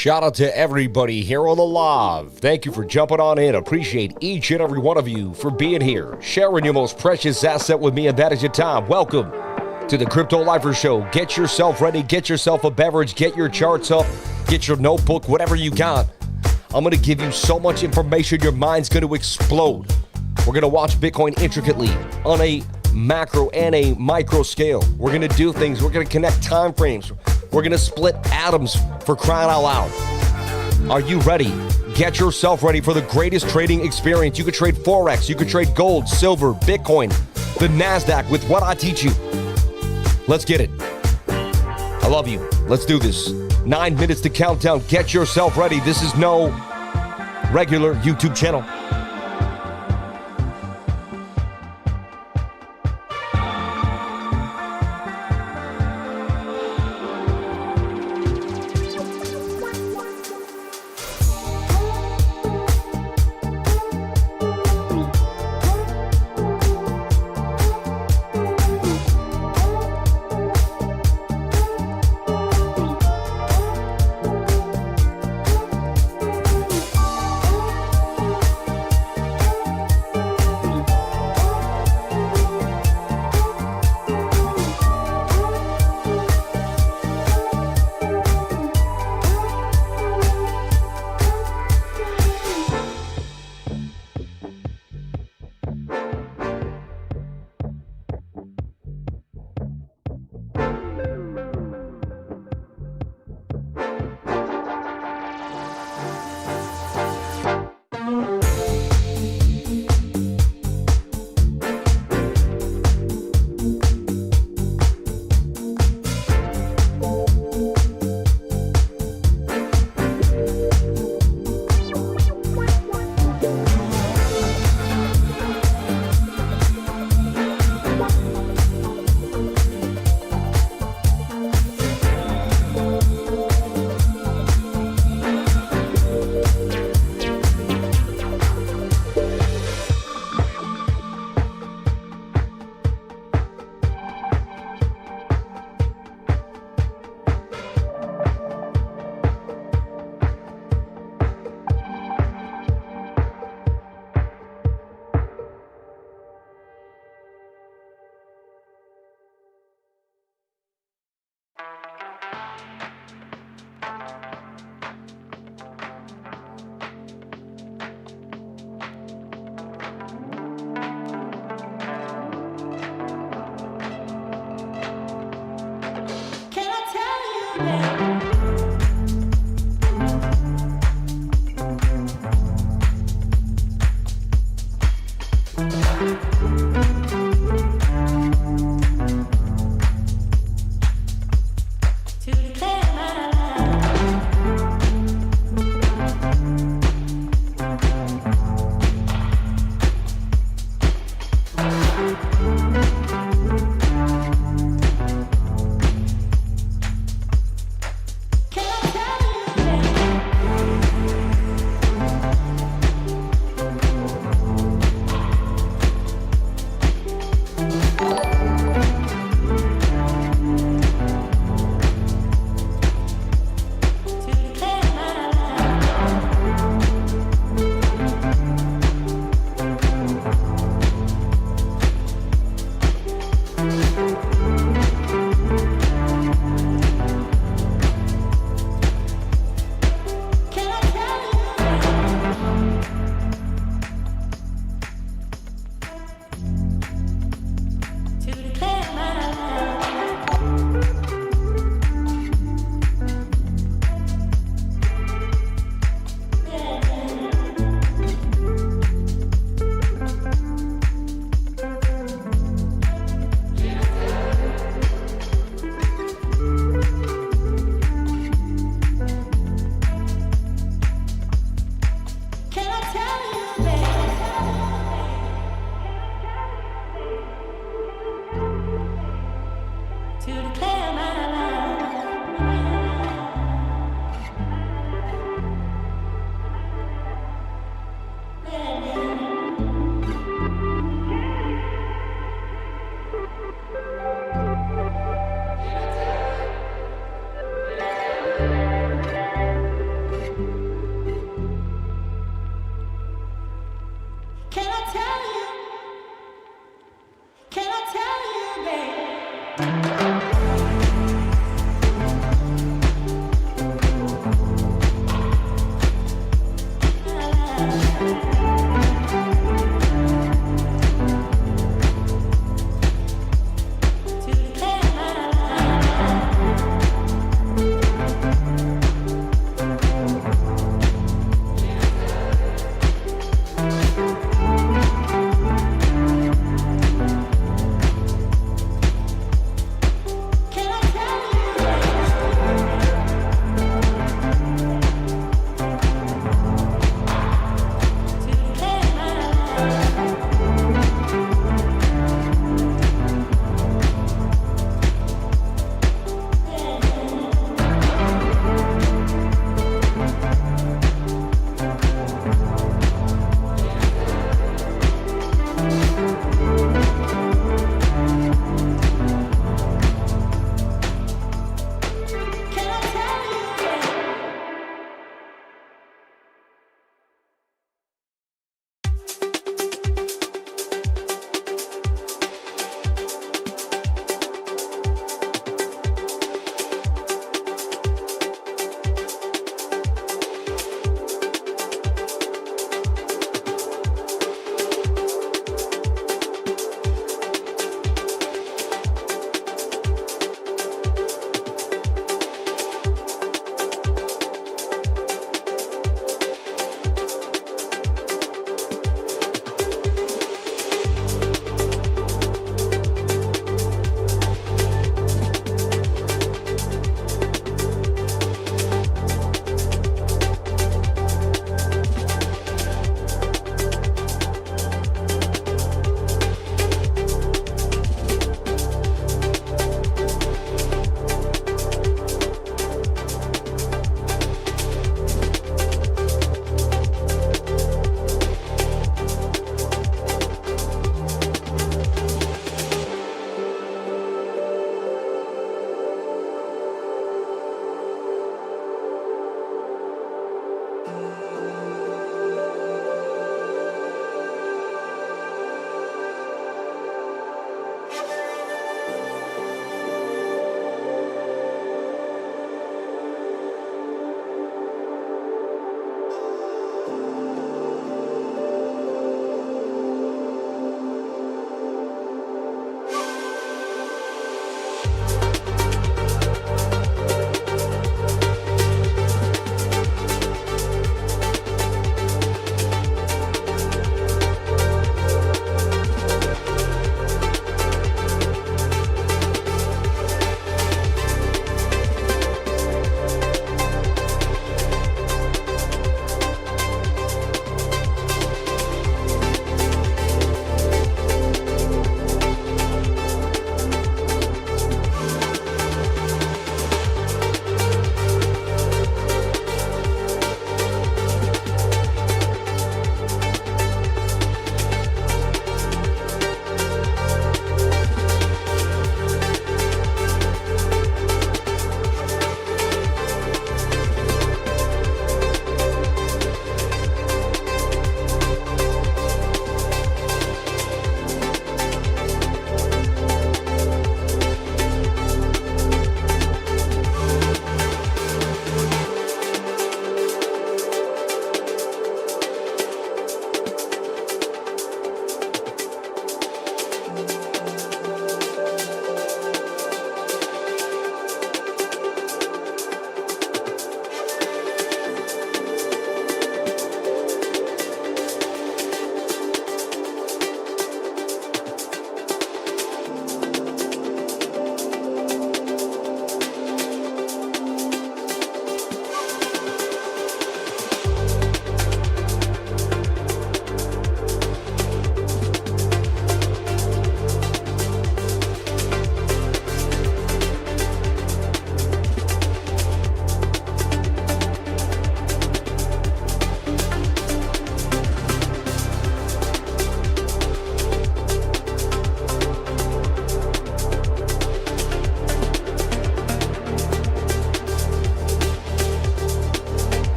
Shout out to everybody here on the live. Thank you for jumping on in. Appreciate each and every one of you for being here, sharing your most precious asset with me, and that is your time. Welcome to the Crypto Lifer Show. Get yourself ready, get yourself a beverage, get your charts up, get your notebook, whatever you got. I'm going to give you so much information, your mind's going to explode. We're going to watch Bitcoin intricately on a macro and a micro scale. We're going to do things. We're going to connect time frames. We're going to split atoms, for crying out loud. Are you ready? Get yourself ready for the greatest trading experience. You could trade Forex. You could trade gold, silver, Bitcoin, the NASDAQ with what I teach you. Let's get it. I love you. Let's do this. 9 minutes to countdown. Get yourself ready. This is no regular YouTube channel.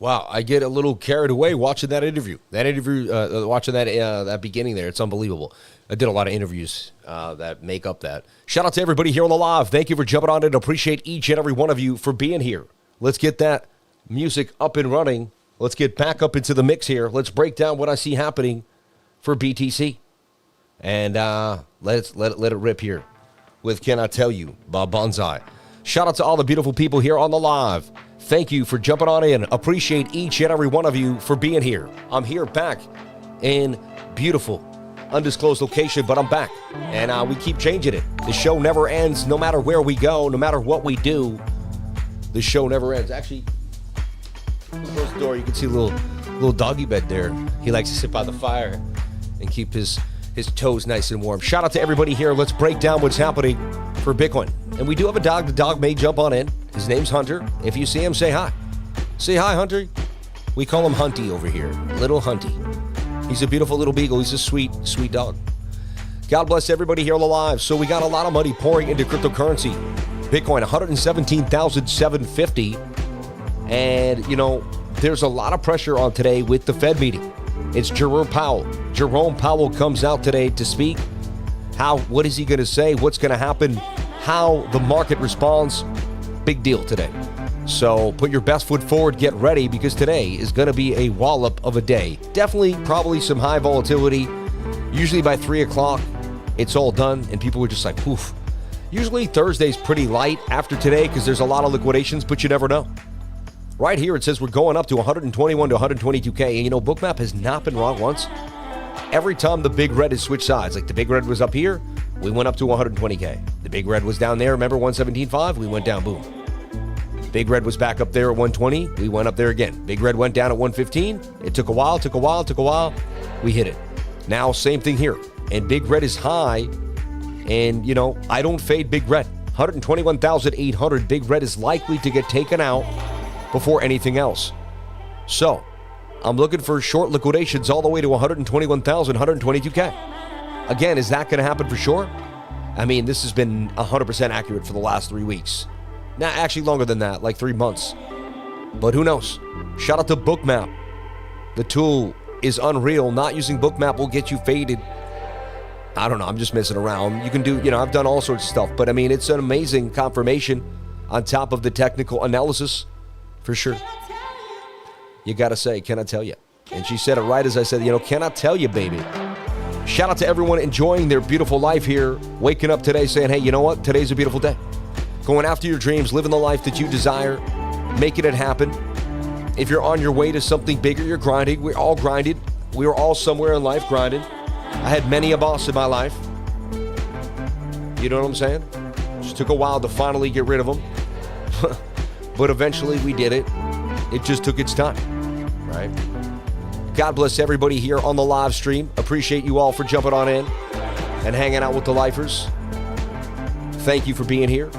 Wow, I get a little carried away watching that interview. Watching that beginning there, it's unbelievable. I did a lot of interviews that make up that. Shout out to everybody here on the live. Thank you for jumping on it. Appreciate each and every one of you for being here. Let's get that music up and running. Let's get back up into the mix here. Let's break down what I see happening for BTC. And let it rip here with Can I Tell You by Bonsai. Shout out to all the beautiful people here on the live. Thank you for jumping on in. Appreciate each and every one of you for being here. I'm here back in beautiful, undisclosed location, but I'm back. And we keep changing it. The show never ends no matter where we go, no matter what we do. The show never ends. Actually, close the door. You can see a little doggy bed there. He likes to sit by the fire and keep his toes nice and warm. Shout out to everybody here. Let's break down what's happening for Bitcoin. And we do have a dog. The dog may jump on in. His name's Hunter. If you see him, say hi. Say hi, Hunter. We call him Hunty over here. Little Hunty. He's a beautiful little beagle. He's a sweet, sweet dog. God bless everybody here on the live. So we got a lot of money pouring into cryptocurrency. Bitcoin, 117,750. And, you know, there's a lot of pressure on today with the Fed meeting. It's Jerome Powell. Jerome Powell comes out today to speak. What is he going to say? What's going to happen? How the market responds? Big deal today. So put your best foot forward, get ready, because today is going to be a wallop of a day. Definitely, probably some high volatility. Usually by 3 o'clock, it's all done, and people were just like, poof. Usually Thursday's pretty light after today because there's a lot of liquidations, but you never know. Right here, it says we're going up to 121 to 122K. And, you know, BOOKMAP has not been wrong once. Every time the big red has switched sides, like the big red was up here, we went up to 120K. The big red was down there. Remember 117.5? We went down, boom. Big red was back up there at 120. We went up there again. Big red went down at 115. It took a while. We hit it. Now, same thing here. And big red is high. And, you know, I don't fade big red. 121,800. Big red is likely to get taken out before anything else. So, I'm looking for short liquidations all the way to 121,000, 122K. Again, is that going to happen for sure? I mean, this has been 100% accurate for the last 3 weeks. Nah, actually longer than that, like 3 months. But who knows? Shout out to BOOKMAP. The tool is unreal. Not using BOOKMAP will get you faded. I don't know. I'm just messing around. You can do, you know, I've done all sorts of stuff. But, I mean, it's an amazing confirmation on top of the technical analysis, for sure. You got to say, can I tell you? And she said it right as I said, you know, can I tell you, baby? Shout out to everyone enjoying their beautiful life here, waking up today saying, hey, you know what? Today's a beautiful day. Going after your dreams, living the life that you desire, making it happen. If you're on your way to something bigger, you're grinding. We're all grinded. We were all somewhere in life grinding. I had many a boss in my life. You know what I'm saying? Just took a while to finally get rid of them. But eventually we did it. It just took its time, right? God bless everybody here on the live stream. Appreciate you all for jumping on in and hanging out with the lifers. Thank you for being here.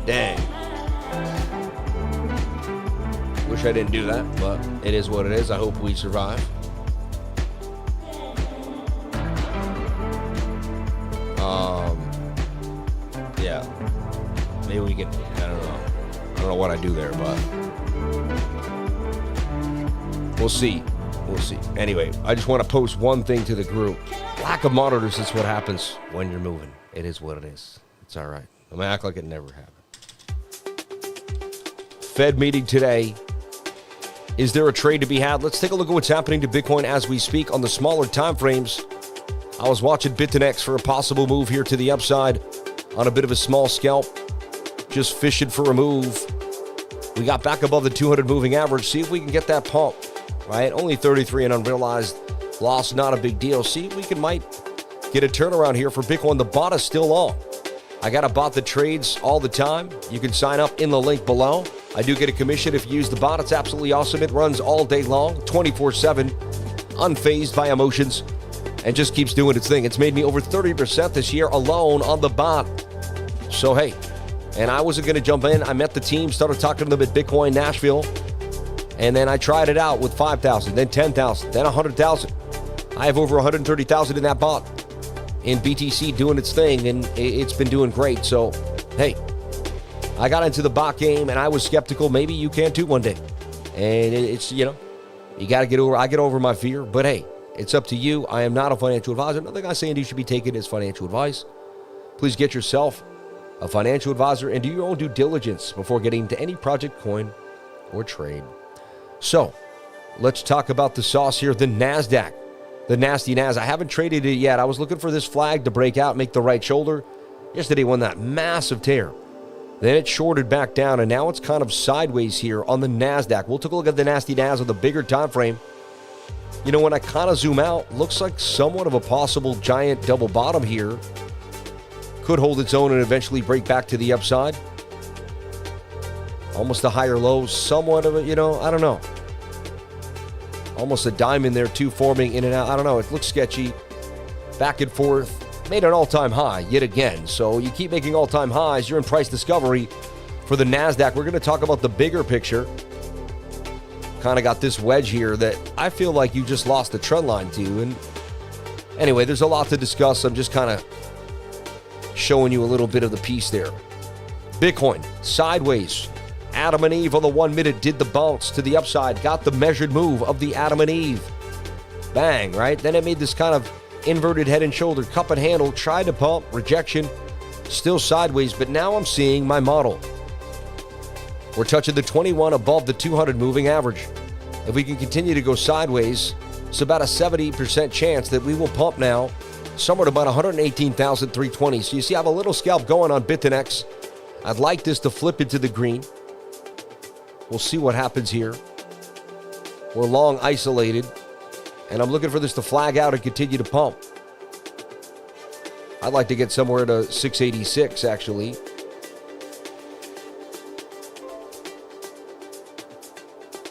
Dang. Wish I didn't do that, but it is what it is. I hope we survive. Yeah. Maybe we can, I don't know what I do there, but we'll see. We'll see. Anyway, I just want to post one thing to the group. Lack of monitors is what happens when you're moving. It is what it is. It's all right. I'm going to act like it never happened. Fed meeting today. Is there a trade to be had? Let's take a look at what's happening to Bitcoin as we speak on the smaller time frames. I was watching BitNX for a possible move here to the upside on a bit of a small scalp. Just fishing for a move. We got back above the 200 moving average. See if we can get that pump, right? Only 33 and unrealized loss, not a big deal. See if we might get a turnaround here for Bitcoin. The bot is still long. I got a bot that trades all the time. You can sign up in the link below. I do get a commission if you use the bot. It's absolutely awesome. It runs all day long, 24/7, unfazed by emotions, and just keeps doing its thing. It's made me over 30% this year alone on the bot. So, hey, and I wasn't going to jump in. I met the team, started talking to them at Bitcoin Nashville, and then I tried it out with 5,000, then 10,000, then 100,000. I have over 130,000 in that bot in BTC doing its thing, and it's been doing great. So, hey, I got into the bot game, and I was skeptical. Maybe you can too one day. And it's, you got to get over. I get over my fear. But hey, it's up to you. I am not a financial advisor. Nothing I'm saying you should be taking as financial advice. Please get yourself a financial advisor and do your own due diligence before getting into any project, coin, or trade. So, let's talk about the sauce here, the NASDAQ. The nasty Nas. I haven't traded it yet. I was looking for this flag to break out, make the right shoulder. Yesterday won that massive tear. Then it shorted back down, and now it's kind of sideways here on the NASDAQ. We'll take a look at the nasty Nas with a bigger time frame. When I kind of zoom out, looks like somewhat of a possible giant double bottom here. Could hold its own and eventually break back to the upside. Almost a higher low, somewhat of a, I don't know. Almost a diamond there, too, forming in and out. I don't know. It looks sketchy. Back and forth. Made an all-time high yet again. So you keep making all-time highs. You're in price discovery for the NASDAQ. We're going to talk about the bigger picture. Kind of got this wedge here that I feel like you just lost the trend line to. And anyway, there's a lot to discuss. I'm just kind of showing you a little bit of the piece there. Bitcoin, sideways. Adam and Eve on the 1 minute did the bounce to the upside, got the measured move of the Adam and Eve. Bang, right? Then it made this kind of inverted head and shoulder, cup and handle, tried to pump, rejection, still sideways, but now I'm seeing my model. We're touching the 21 above the 200 moving average. If we can continue to go sideways, it's about a 70% chance that we will pump now somewhere to about 118,320. So you see I have a little scalp going on Bitfinex. I'd like this to flip into the green. We'll see what happens here. We're long isolated, and I'm looking for this to flag out and continue to pump. I'd like to get somewhere to 686, actually.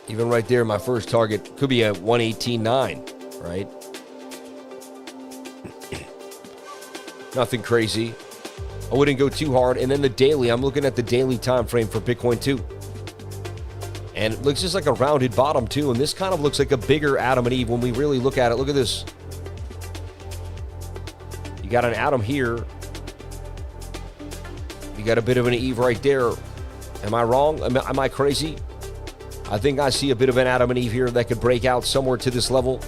Even right there, my first target could be at 118.9, right? Nothing crazy. I wouldn't go too hard. And then the daily, I'm looking at the daily time frame for Bitcoin too. And it looks just like a rounded bottom too. And this kind of looks like a bigger Adam and Eve when we really look at it. Look at this. You got an Adam here. You got a bit of an Eve right there. Am I wrong? Am I crazy? I think I see a bit of an Adam and Eve here that could break out somewhere to this level.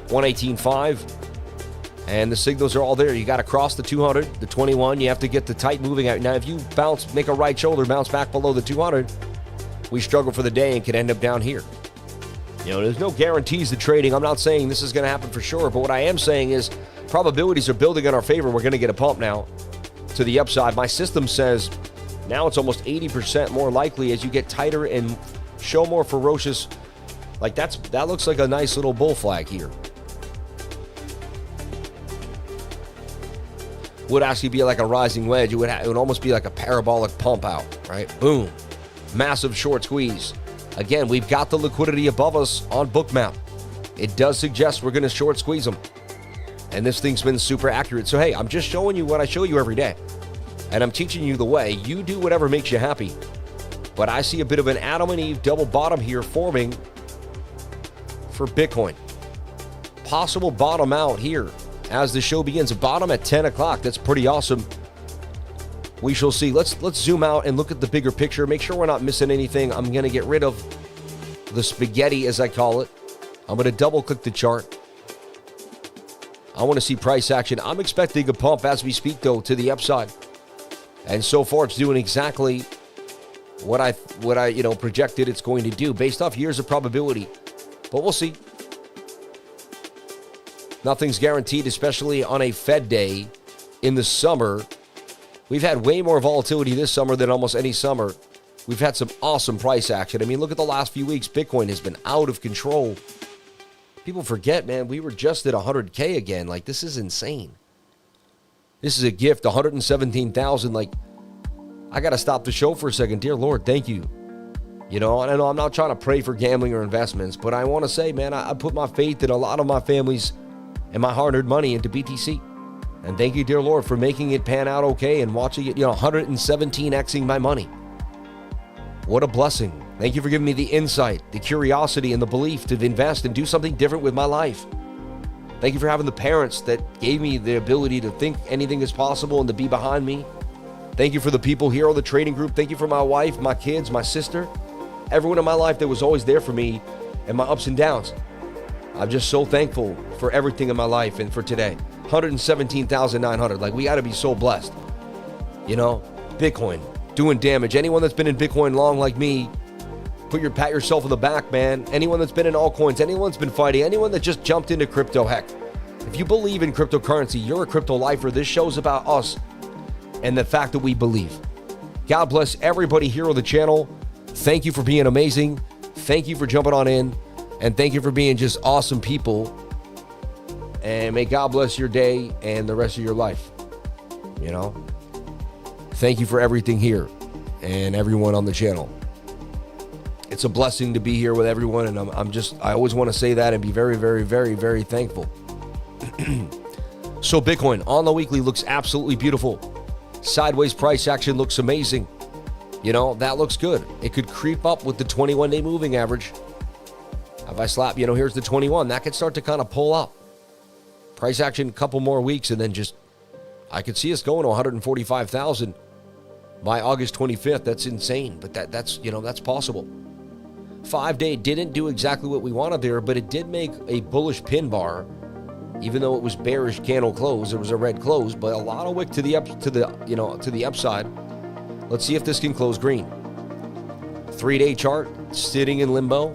118.5. And the signals are all there. You got to cross the 200, the 21. You have to get the tight moving out. Now, if you bounce, make a right shoulder, bounce back below the 200, we struggle for the day and could end up down here. There's no guarantees to trading. I'm not saying this is going to happen for sure, but what I am saying is probabilities are building in our favor. We're going to get a pump now to the upside. My system says now it's almost 80% more likely as you get tighter and show more ferocious. Like that looks like a nice little bull flag here. Would actually be like a rising wedge. It would almost be like a parabolic pump out, right? Boom. Massive short squeeze. Again, we've got the liquidity above us on BOOKMAP. It does suggest we're going to short squeeze them. And this thing's been super accurate. So, hey, I'm just showing you what I show you every day. And I'm teaching you the way. You do whatever makes you happy. But I see a bit of an Adam and Eve double bottom here forming for Bitcoin. Possible bottom out here as the show begins. A bottom at 10 o'clock. That's pretty awesome. We shall see. Let's zoom out and look at the bigger picture. Make sure we're not missing anything. I'm going to get rid of the spaghetti, as I call it. I'm going to double click the chart. I want to see price action. I'm expecting a pump as we speak, though, to the upside. And so far, it's doing exactly what I projected it's going to do based off years of probability. But we'll see. Nothing's guaranteed, especially on a Fed day in the summer. We've had way more volatility this summer than almost any summer. We've had some awesome price action. I mean, look at the last few weeks. Bitcoin has been out of control. People forget, man, we were just at 100K again. Like, this is insane. This is a gift, 117,000. Like, I got to stop the show for a second. Dear Lord, thank you. And I know I'm not trying to pray for gambling or investments, but I want to say, man, I put my faith in a lot of my family's and my hard-earned money into BTC. And thank you, dear Lord, for making it pan out okay and watching it, 117xing my money. What a blessing. Thank you for giving me the insight, the curiosity, and the belief to invest and do something different with my life. Thank you for having the parents that gave me the ability to think anything is possible and to be behind me. Thank you for the people here on the trading group. Thank you for my wife, my kids, my sister, everyone in my life that was always there for me and my ups and downs. I'm just so thankful for everything in my life and for today. 117,900. Like, we got to be so blessed. You know, Bitcoin doing damage. Anyone that's been in Bitcoin long like me, pat yourself on the back, man. Anyone that's been in altcoins, anyone's been fighting, anyone that just jumped into crypto, heck. If you believe in cryptocurrency, you're a crypto lifer. This show's about us and the fact that we believe. God bless everybody here on the channel. Thank you for being amazing. Thank you for jumping on in. And thank you for being just awesome people. And may God bless your day and the rest of your life. You know? Thank you for everything here and everyone on the channel. It's a blessing to be here with everyone, and I always want to say that and be very, very, very, very thankful. So Bitcoin on the weekly looks absolutely beautiful. Sideways price action looks amazing. You know, that looks good. It could creep up with the 21-day moving average. If I slap, you know, here's the 21, that could start to kind of pull up. Price action, a couple more weeks, and then just, I could see us going to 145,000 by August 25th. That's insane, but that's, you know, that's possible. 5-day didn't do exactly what we wanted there, but it did make a bullish pin bar, even though it was bearish candle close. It was a red close, but a lot of wick to the upside. Let's see if this can close green. 3-day chart sitting in limbo,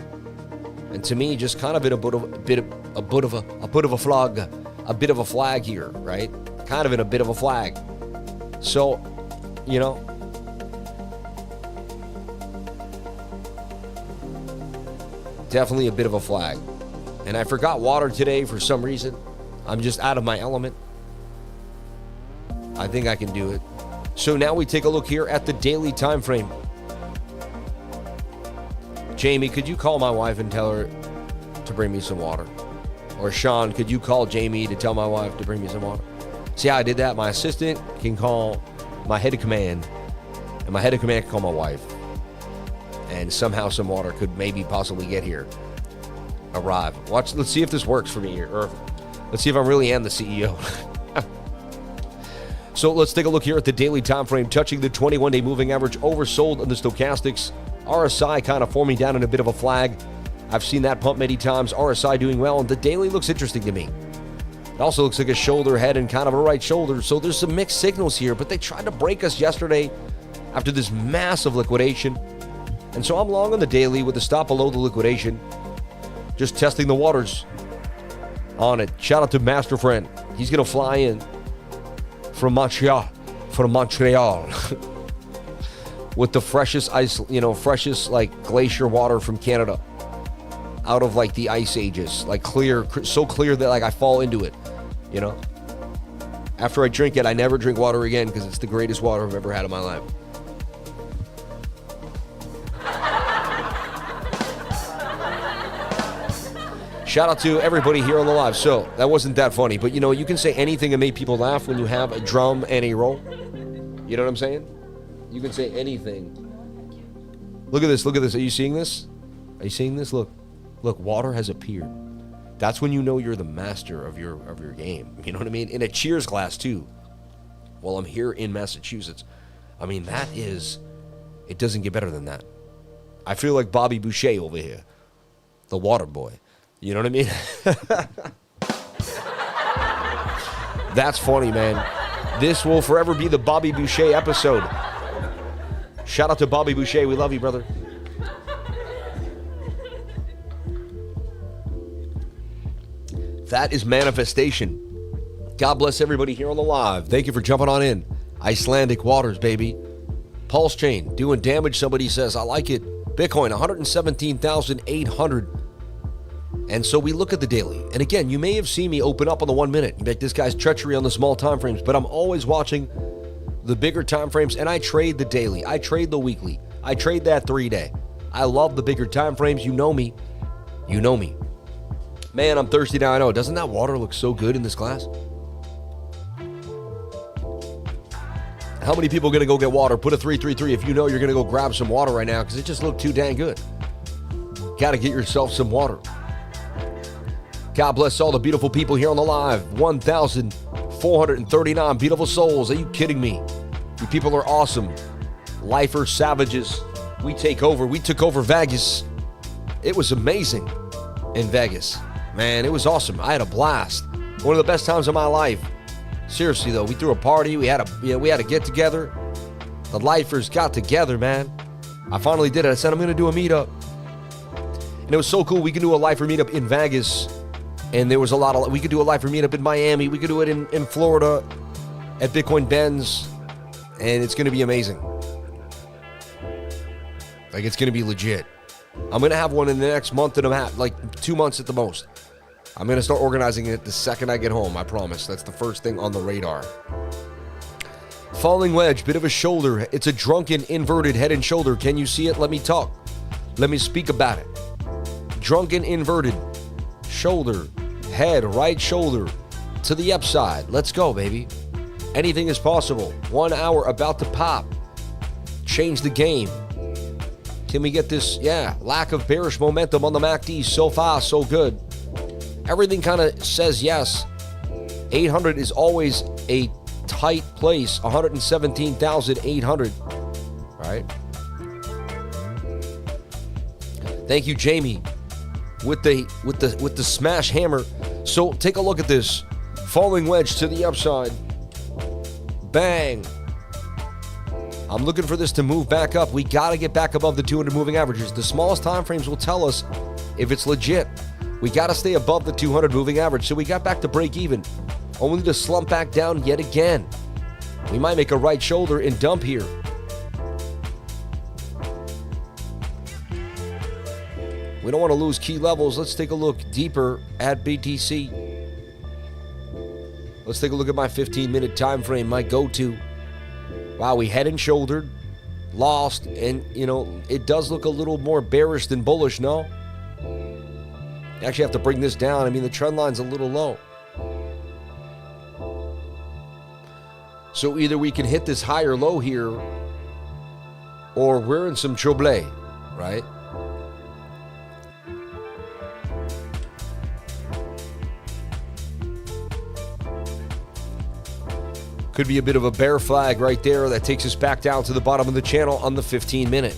and to me, just kind of in a bit of a flag here, right? Kind of in a bit of a flag. So, you know, definitely a bit of a flag. And I forgot water today for some reason. I'm just out of my element. I think I can do it. So now we take a look here at the daily time frame. Jamie, could you call my wife and tell her to bring me some water? Or Sean, could you call Jamie to tell my wife to bring me some water? See how I did that? My assistant can call my head of command, and my head of command can call my wife. And somehow some water could maybe possibly get here. Arrive. Let's see if this works for me here. Or let's see if I really am the CEO. So let's take a look here at the daily time frame, touching the 21-day moving average, oversold in the stochastics. RSI kind of forming down in a bit of a flag. I've seen that pump many times. RSI doing well, and the daily looks interesting to me. It also looks like a shoulder head and kind of a right shoulder, so there's some mixed signals here, but they tried to break us yesterday after this massive liquidation. And so I'm long on the daily with a stop below the liquidation. Just testing the waters on it. Shout out to Master Friend. He's going to fly in from Montreal. With the freshest ice, you know, freshest like glacier water from Canada. Out of like the ice ages. Like clear, so clear that like I fall into it, you know. After I drink it, I never drink water again because it's the greatest water I've ever had in my life. Shout out to everybody here on the live. So that wasn't that funny, but you know, you can say anything and make people laugh when you have a drum and a roll. You know what I'm saying? You can say anything. Look at this. Look at this. Are you seeing this? Are you seeing this? Look, water has appeared. That's when you know you're the master of your game. You know what I mean? In a cheers glass too. Well, I'm here in Massachusetts. I mean, it doesn't get better than that. I feel like Bobby Boucher over here, the water boy. You know what I mean? That's funny, man. This will forever be the Bobby Boucher episode. Shout out to Bobby Boucher. We love you, brother. That is manifestation. God bless everybody here on the live. Thank you for jumping on in. Icelandic waters, baby. Pulse chain doing damage. Somebody says, I like it. Bitcoin, 117,800. And so we look at the daily. And again, you may have seen me open up on the 1 minute. You make this guy's treachery on the small time frames, but I'm always watching the bigger time frames, and I trade the daily. I trade the weekly. I trade that 3-day. I love the bigger time frames. You know me. You know me. Man, I'm thirsty now. I know. Doesn't that water look so good in this glass? How many people are going to go get water? Put a 333 if you know you're going to go grab some water right now because it just looked too dang good. Got to get yourself some water. God bless all the beautiful people here on the live. 1,439 beautiful souls. Are you kidding me? You people are awesome. Lifers, savages. We took over Vegas. It was amazing in Vegas. Man, it was awesome. I had a blast. One of the best times of my life. Seriously though, we threw a party. We had a get together. The lifers got together, man. I finally did it. I said I'm gonna do a meetup, and it was so cool. We could do a lifer meetup in Vegas, and there was we could do a lifer meetup in Miami. We could do it in Florida at Bitcoin Benz, and it's gonna be amazing. Like, it's gonna be legit. I'm gonna have one in the next month and a half, like 2 months at the most. I'm going to start organizing it the second I get home, I promise. That's the first thing on the radar. Falling wedge, bit of a shoulder. It's a drunken, inverted head and shoulder. Can you see it? Let me talk. Let me speak about it. Drunken, inverted shoulder, head, right shoulder to the upside. Let's go, baby. Anything is possible. 1 hour about to pop. Change the game. Can we get this? Yeah, lack of bearish momentum on the MACD. So far, so good. Everything kind of says yes. 800 is always a tight place. 117,800. All right. Thank you, Jamie, with the smash hammer. So take a look at this. Falling wedge to the upside. Bang. I'm looking for this to move back up. We got to get back above the 200 moving averages. The smallest time frames will tell us if it's legit. We got to stay above the 200 moving average. So we got back to break even, only to slump back down yet again. We might make a right shoulder and dump here. We don't want to lose key levels. Let's take a look deeper at BTC. Let's take a look at my 15-minute time frame, my go-to. Wow, we head and shouldered, lost, and, it does look a little more bearish than bullish, no? You actually have to bring this down. I mean, the trend line's a little low. So either we can hit this higher low here, or we're in some trouble, right? Could be a bit of a bear flag right there that takes us back down to the bottom of the channel on the 15-minute.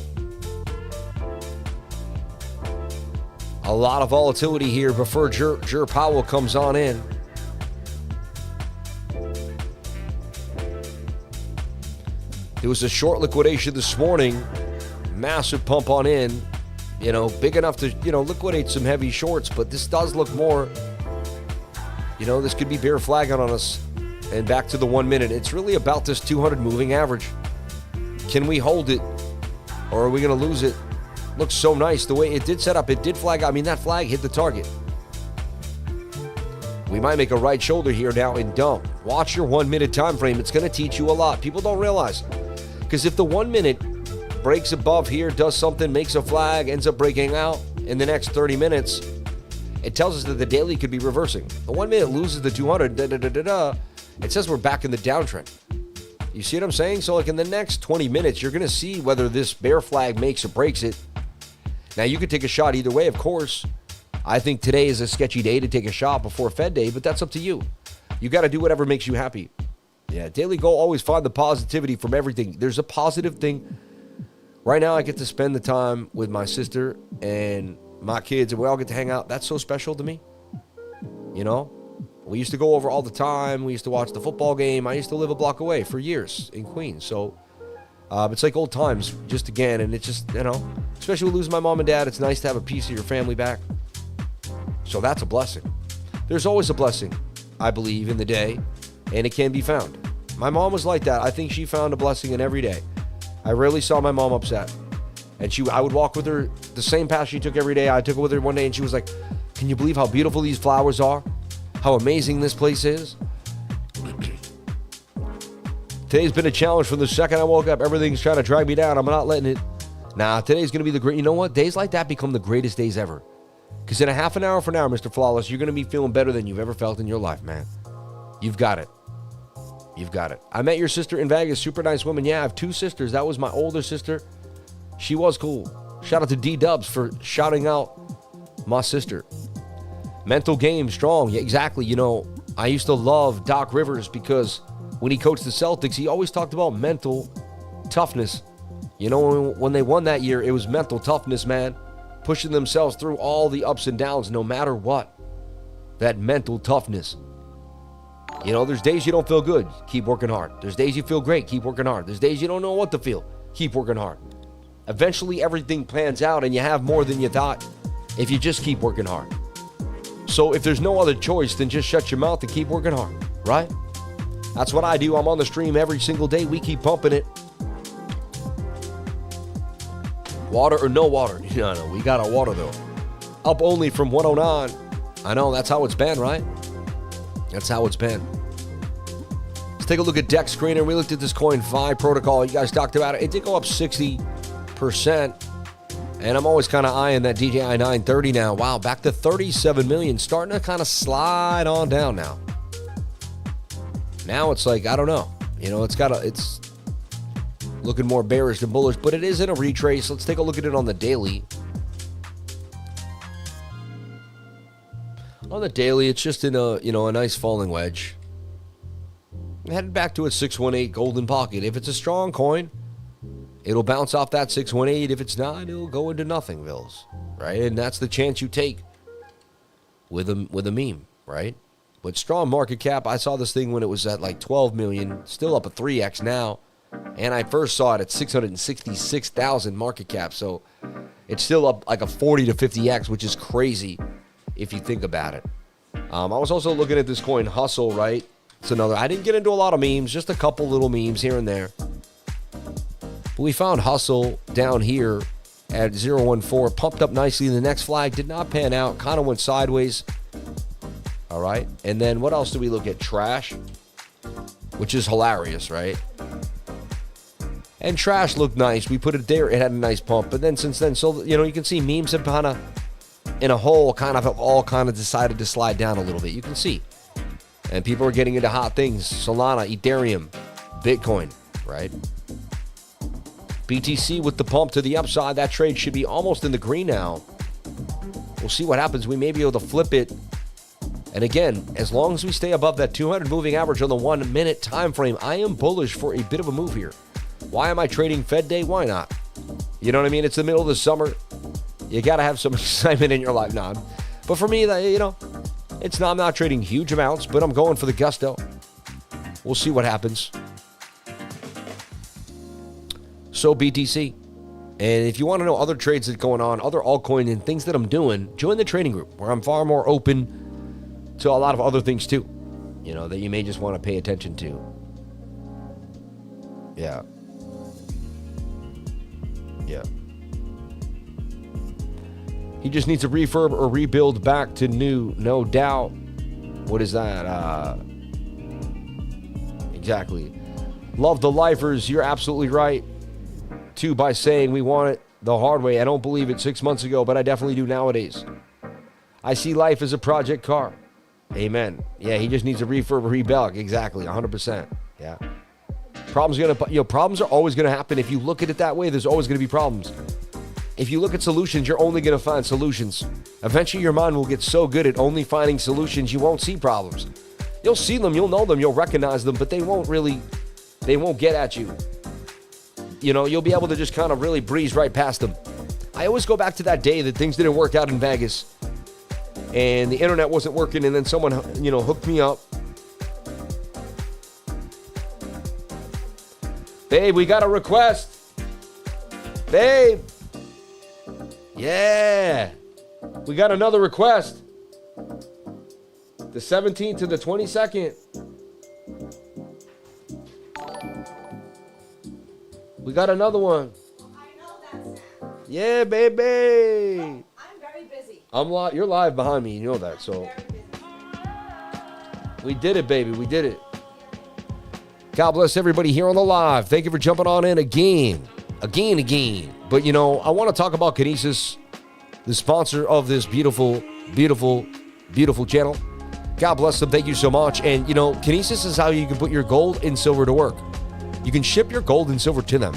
A lot of volatility here before Jer Powell comes on in. There was a short liquidation this morning. Massive pump on in. Big enough to, liquidate some heavy shorts. But this does look more, this could be bear flagging on us. And back to the 1 minute. It's really about this 200 moving average. Can we hold it? Or are we going to lose it? Looks so nice the way it did set up. It did flag. I mean, that flag hit the target. We might make a right shoulder here now and dump. Watch your 1 minute time frame. It's going to teach you a lot. People don't realize. Because if the 1 minute breaks above here, does something, makes a flag, ends up breaking out in the next 30 minutes, it tells us that the daily could be reversing. The 1 minute loses the 200. It says we're back in the downtrend. You see what I'm saying? So like in the next 20 minutes, you're going to see whether this bear flag makes or breaks it. Now, you could take a shot either way, of course. I think today is a sketchy day to take a shot before Fed Day, but that's up to you. You got to do whatever makes you happy. Yeah, daily goal, always find the positivity from everything. There's a positive thing. Right now, I get to spend the time with my sister and my kids, and we all get to hang out. That's so special to me. We used to go over all the time. We used to watch the football game. I used to live a block away for years in Queens. So it's like old times just again. And it's just, especially with losing my mom and dad, it's nice to have a piece of your family back. So that's a blessing. There's always a blessing, I believe, in the day, and it can be found. My mom was like that. I think she found a blessing in every day. I rarely saw my mom upset. And I would walk with her the same path she took every day. I took it with her one day, and she was like, can you believe how beautiful these flowers are? How amazing this place is? Today's been a challenge from the second I woke up. Everything's trying to drag me down. I'm not letting it. Nah, today's going to be the great. You know what? Days like that become the greatest days ever. Because in a half an hour from now, Mr. Flawless, you're going to be feeling better than you've ever felt in your life, man. You've got it. You've got it. I met your sister in Vegas. Super nice woman. Yeah, I have two sisters. That was my older sister. She was cool. Shout out to D-Dubs for shouting out my sister. Mental game strong. Yeah, exactly. I used to love Doc Rivers because when he coached the Celtics, he always talked about mental toughness. You know, when they won that year, it was mental toughness, man. Pushing themselves through all the ups and downs, no matter what. That mental toughness. You know, there's days you don't feel good. Keep working hard. There's days you feel great. Keep working hard. There's days you don't know what to feel. Keep working hard. Eventually, everything plans out and you have more than you thought if you just keep working hard. So if there's no other choice, then just shut your mouth and keep working hard, right? That's what I do. I'm on the stream every single day. We keep pumping it. Water or no water? No, we got our water, though. Up only from 109. I know, that's how it's been, right? That's how it's been. Let's take a look at Dex Screener. We looked at this coin Phi protocol. You guys talked about it. It did go up 60%. And I'm always kind of eyeing that DJI 930 now. Wow, back to 37 million. Starting to kind of slide on down now. Now it's like, I don't know. You know, it's looking more bearish than bullish, but it is in a retrace. Let's take a look at it on the daily. On the daily, it's just in a, a nice falling wedge. Headed back to a 618 golden pocket. If it's a strong coin, it'll bounce off that 618. If it's not, it'll go into nothingvilles, right? And that's the chance you take with a meme, right? But strong market cap, I saw this thing when it was at like 12 million, still up a 3x now. And I first saw it at 666,000 market cap. So it's still up like a 40 to 50x, which is crazy if you think about it. I was also looking at this coin Hustle, right? It's another. I didn't get into a lot of memes, just a couple little memes here and there. But we found Hustle down here at 014, pumped up nicely. The next flag did not pan out, kind of went sideways. All right. And then what else do we look at? Trash, which is hilarious, right? And Trash looked nice. We put it there. It had a nice pump. But then since then, so, you can see memes have kind of, in a hole, have all decided to slide down a little bit. You can see. And people are getting into hot things. Solana, Ethereum, Bitcoin, right? BTC with the pump to the upside. That trade should be almost in the green now. We'll see what happens. We may be able to flip it. And again, as long as we stay above that 200 moving average on the 1 minute time frame, I am bullish for a bit of a move here. Why am I trading Fed Day? Why not? You know what I mean? It's the middle of the summer. You got to have some excitement in your life. Nah. But for me, it's not, I'm not trading huge amounts, but I'm going for the gusto. We'll see what happens. So BTC. And if you want to know other trades that are going on, other altcoin and things that I'm doing, join the trading group where I'm far more open to a lot of other things too, that you may just want to pay attention to. Yeah. He just needs a refurb or rebuild back to new, no doubt. What is that? Exactly. Love the lifers. You're absolutely right. Too, by saying we want it the hard way. I don't believe it 6 months ago, but I definitely do nowadays. I see life as a project car. Amen. Yeah, he just needs a refurb or rebuild. Exactly. 100%. Yeah. Problems are always going to happen. If you look at it that way, there's always going to be problems. If you look at solutions, you're only going to find solutions. Eventually, your mind will get so good at only finding solutions, you won't see problems. You'll see them, you'll know them, you'll recognize them, but they won't get at you. You'll be able to just kind of really breeze right past them. I always go back to that day that things didn't work out in Vegas and the internet wasn't working, and then someone, hooked me up. Babe, we got a request. Babe. Yeah. We got another request. The 17th to the 22nd. We got another one. I know that sound. Yeah, baby. I'm very busy. You're live behind me. You know that, so. We did it, baby. We did it. God bless everybody here on the live. Thank you for jumping on in again. But, I want to talk about Kinesis, the sponsor of this beautiful, beautiful, beautiful channel. God bless them. Thank you so much. And, Kinesis is how you can put your gold and silver to work. You can ship your gold and silver to them,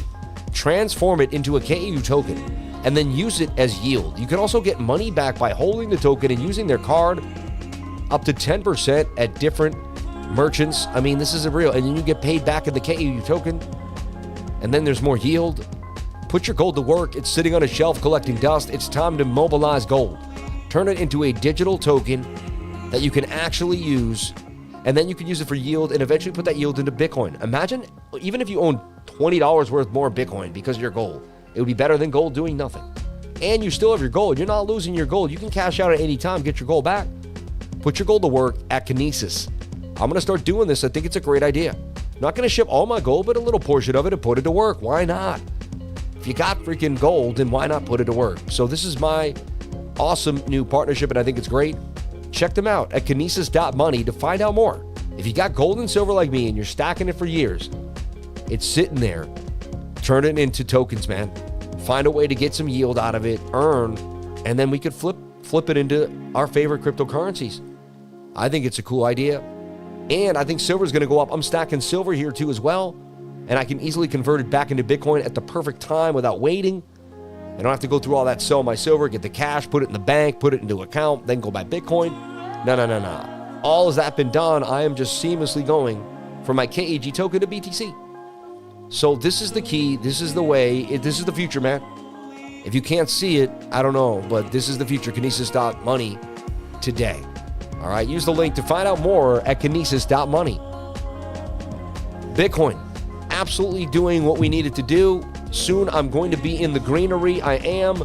transform it into a KAU token, and then use it as yield. You can also get money back by holding the token and using their card, up to 10% at different merchants. I mean, this is a real, and then you get paid back in the KEU token, and then there's more yield. Put your gold to work. It's sitting on a shelf collecting dust. It's time to mobilize gold. Turn it into a digital token that you can actually use, and then you can use it for yield and eventually put that yield into Bitcoin. Imagine, even if you own $20 worth more Bitcoin because of your gold, it would be better than gold doing nothing. And you still have your gold. You're not losing your gold. You can cash out at any time, get your gold back. Put your gold to work at Kinesis. I'm going to start doing this. I think it's a great idea. I'm not going to ship all my gold, but a little portion of it and put it to work. Why not? If you got freaking gold, then why not put it to work? So this is my awesome new partnership, and I think it's great. Check them out at Kinesis.money to find out more. If you got gold and silver like me and you're stacking it for years, it's sitting there. Turn it into tokens, man. Find a way to get some yield out of it, earn, and then we could flip it into our favorite cryptocurrencies. I think it's a cool idea. And I think silver is going to go up. I'm stacking silver here too as well. And I can easily convert it back into Bitcoin at the perfect time without waiting. I don't have to go through all that, sell my silver, get the cash, put it in the bank, put it into account, then go buy Bitcoin. No. All has that been done, I am just seamlessly going from my KEG token to BTC. So this is the key. This is the way. This is the future, man. If you can't see it, I don't know, but this is the future. Kinesis.money today. All right, use the link to find out more at Kinesis.money. Bitcoin, absolutely doing what we needed to do. Soon I'm going to be in the greenery. I am.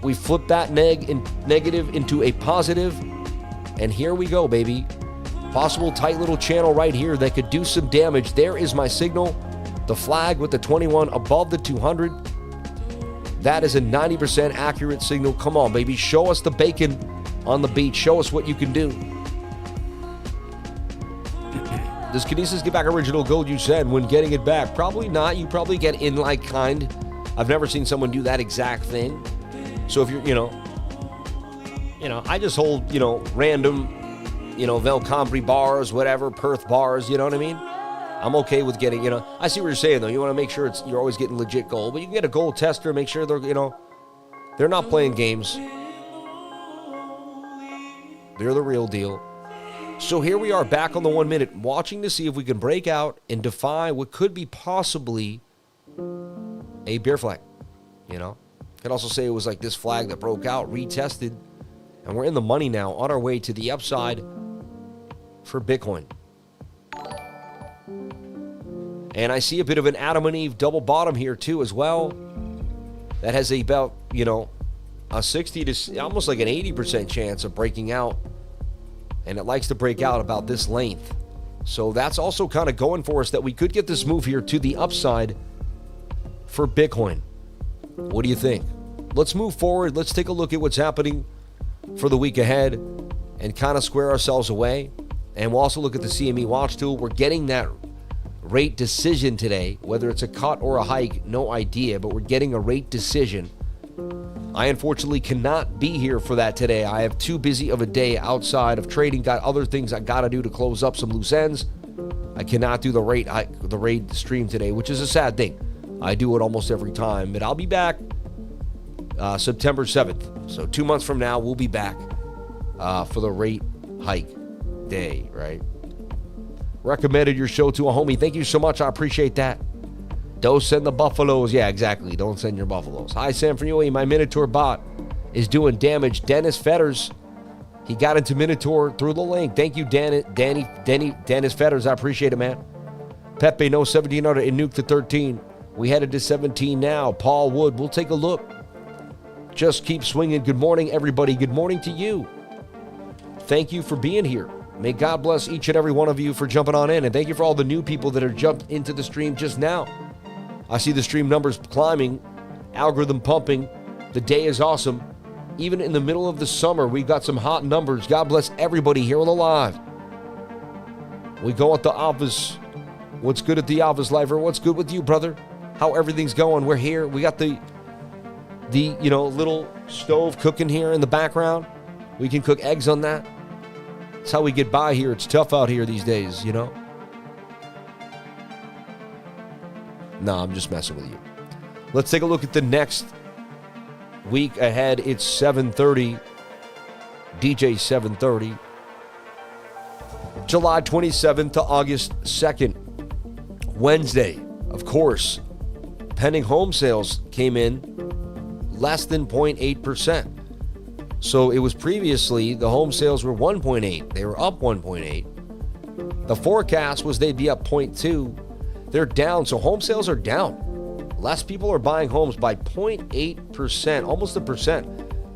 We flipped that negative into a positive. And here we go, baby. Possible tight little channel right here that could do some damage. There is my signal. The flag with the 21 above the 200. That is a 90% accurate signal. Come on, baby. Show us the bacon on the beach. Show us what you can do. Does Kinesis get back original gold, you said, when getting it back? Probably not. You probably get in like kind. I've never seen someone do that exact thing. So if you're, I just hold, random, Velcombre bars, whatever, Perth bars, you know what I mean? I'm okay with getting, I see what you're saying, though. You want to make sure you're always getting legit gold, but you can get a gold tester, make sure they're not playing games. They're the real deal. So here we are back on the 1 minute, watching to see if we can break out and defy what could be possibly a bear flag. Could also say it was like this flag that broke out, retested, and we're in the money now, on our way to the upside for Bitcoin. And I see a bit of an Adam and Eve double bottom here too as well. That has about, a 60 to almost like an 80% chance of breaking out. And it likes to break out about this length. So that's also kind of going for us that we could get this move here to the upside for Bitcoin. What do you think? Let's move forward. Let's take a look at what's happening for the week ahead and kind of square ourselves away. And we'll also look at the CME watch tool. We're getting that rate decision today, whether it's a cut or a hike, no idea, but we're getting a rate decision. I unfortunately cannot be here for that today. I have too busy of a day outside of trading. Got other things I got to do to close up some loose ends. I cannot do the raid stream today, which is a sad thing. I do it almost every time, but I'll be back September 7th. So 2 months from now, we'll be back for the rate hike day, right? Recommended your show to a homie. Thank you so much. I appreciate that. Don't send the buffaloes. Yeah, exactly. Don't send your buffaloes. Hi, Sam from UAE. My Minotaur bot is doing damage. Dennis Fetters. He got into Minotaur through the link. Thank you, Dennis Fetters. I appreciate it, man. Pepe, no 1700 and nuke to 13. We headed to 17 now. Paul Wood. We'll take a look. Just keep swinging. Good morning, everybody. Good morning to you. Thank you for being here. May God bless each and every one of you for jumping on in. And thank you for all the new people that have jumped into the stream just now. I see the stream numbers climbing, algorithm pumping. The day is awesome. Even in the middle of the summer, we got some hot numbers. God bless everybody here on the live. We go at the office. What's good at the office, Lifer? What's good with you, brother? How everything's going? We're here. We got the little stove cooking here in the background. We can cook eggs on that. That's how we get by here. It's tough out here these days, No, I'm just messing with you. Let's take a look at the next week ahead. It's 7:30. DJ 7:30. July 27th to August 2nd. Wednesday, of course, pending home sales came in less than 0.8%. So it was previously, the home sales were 1.8. They were up 1.8. The forecast was they'd be up 0.2. They're down, so home sales are down. Less people are buying homes by 0.8%, almost a percent.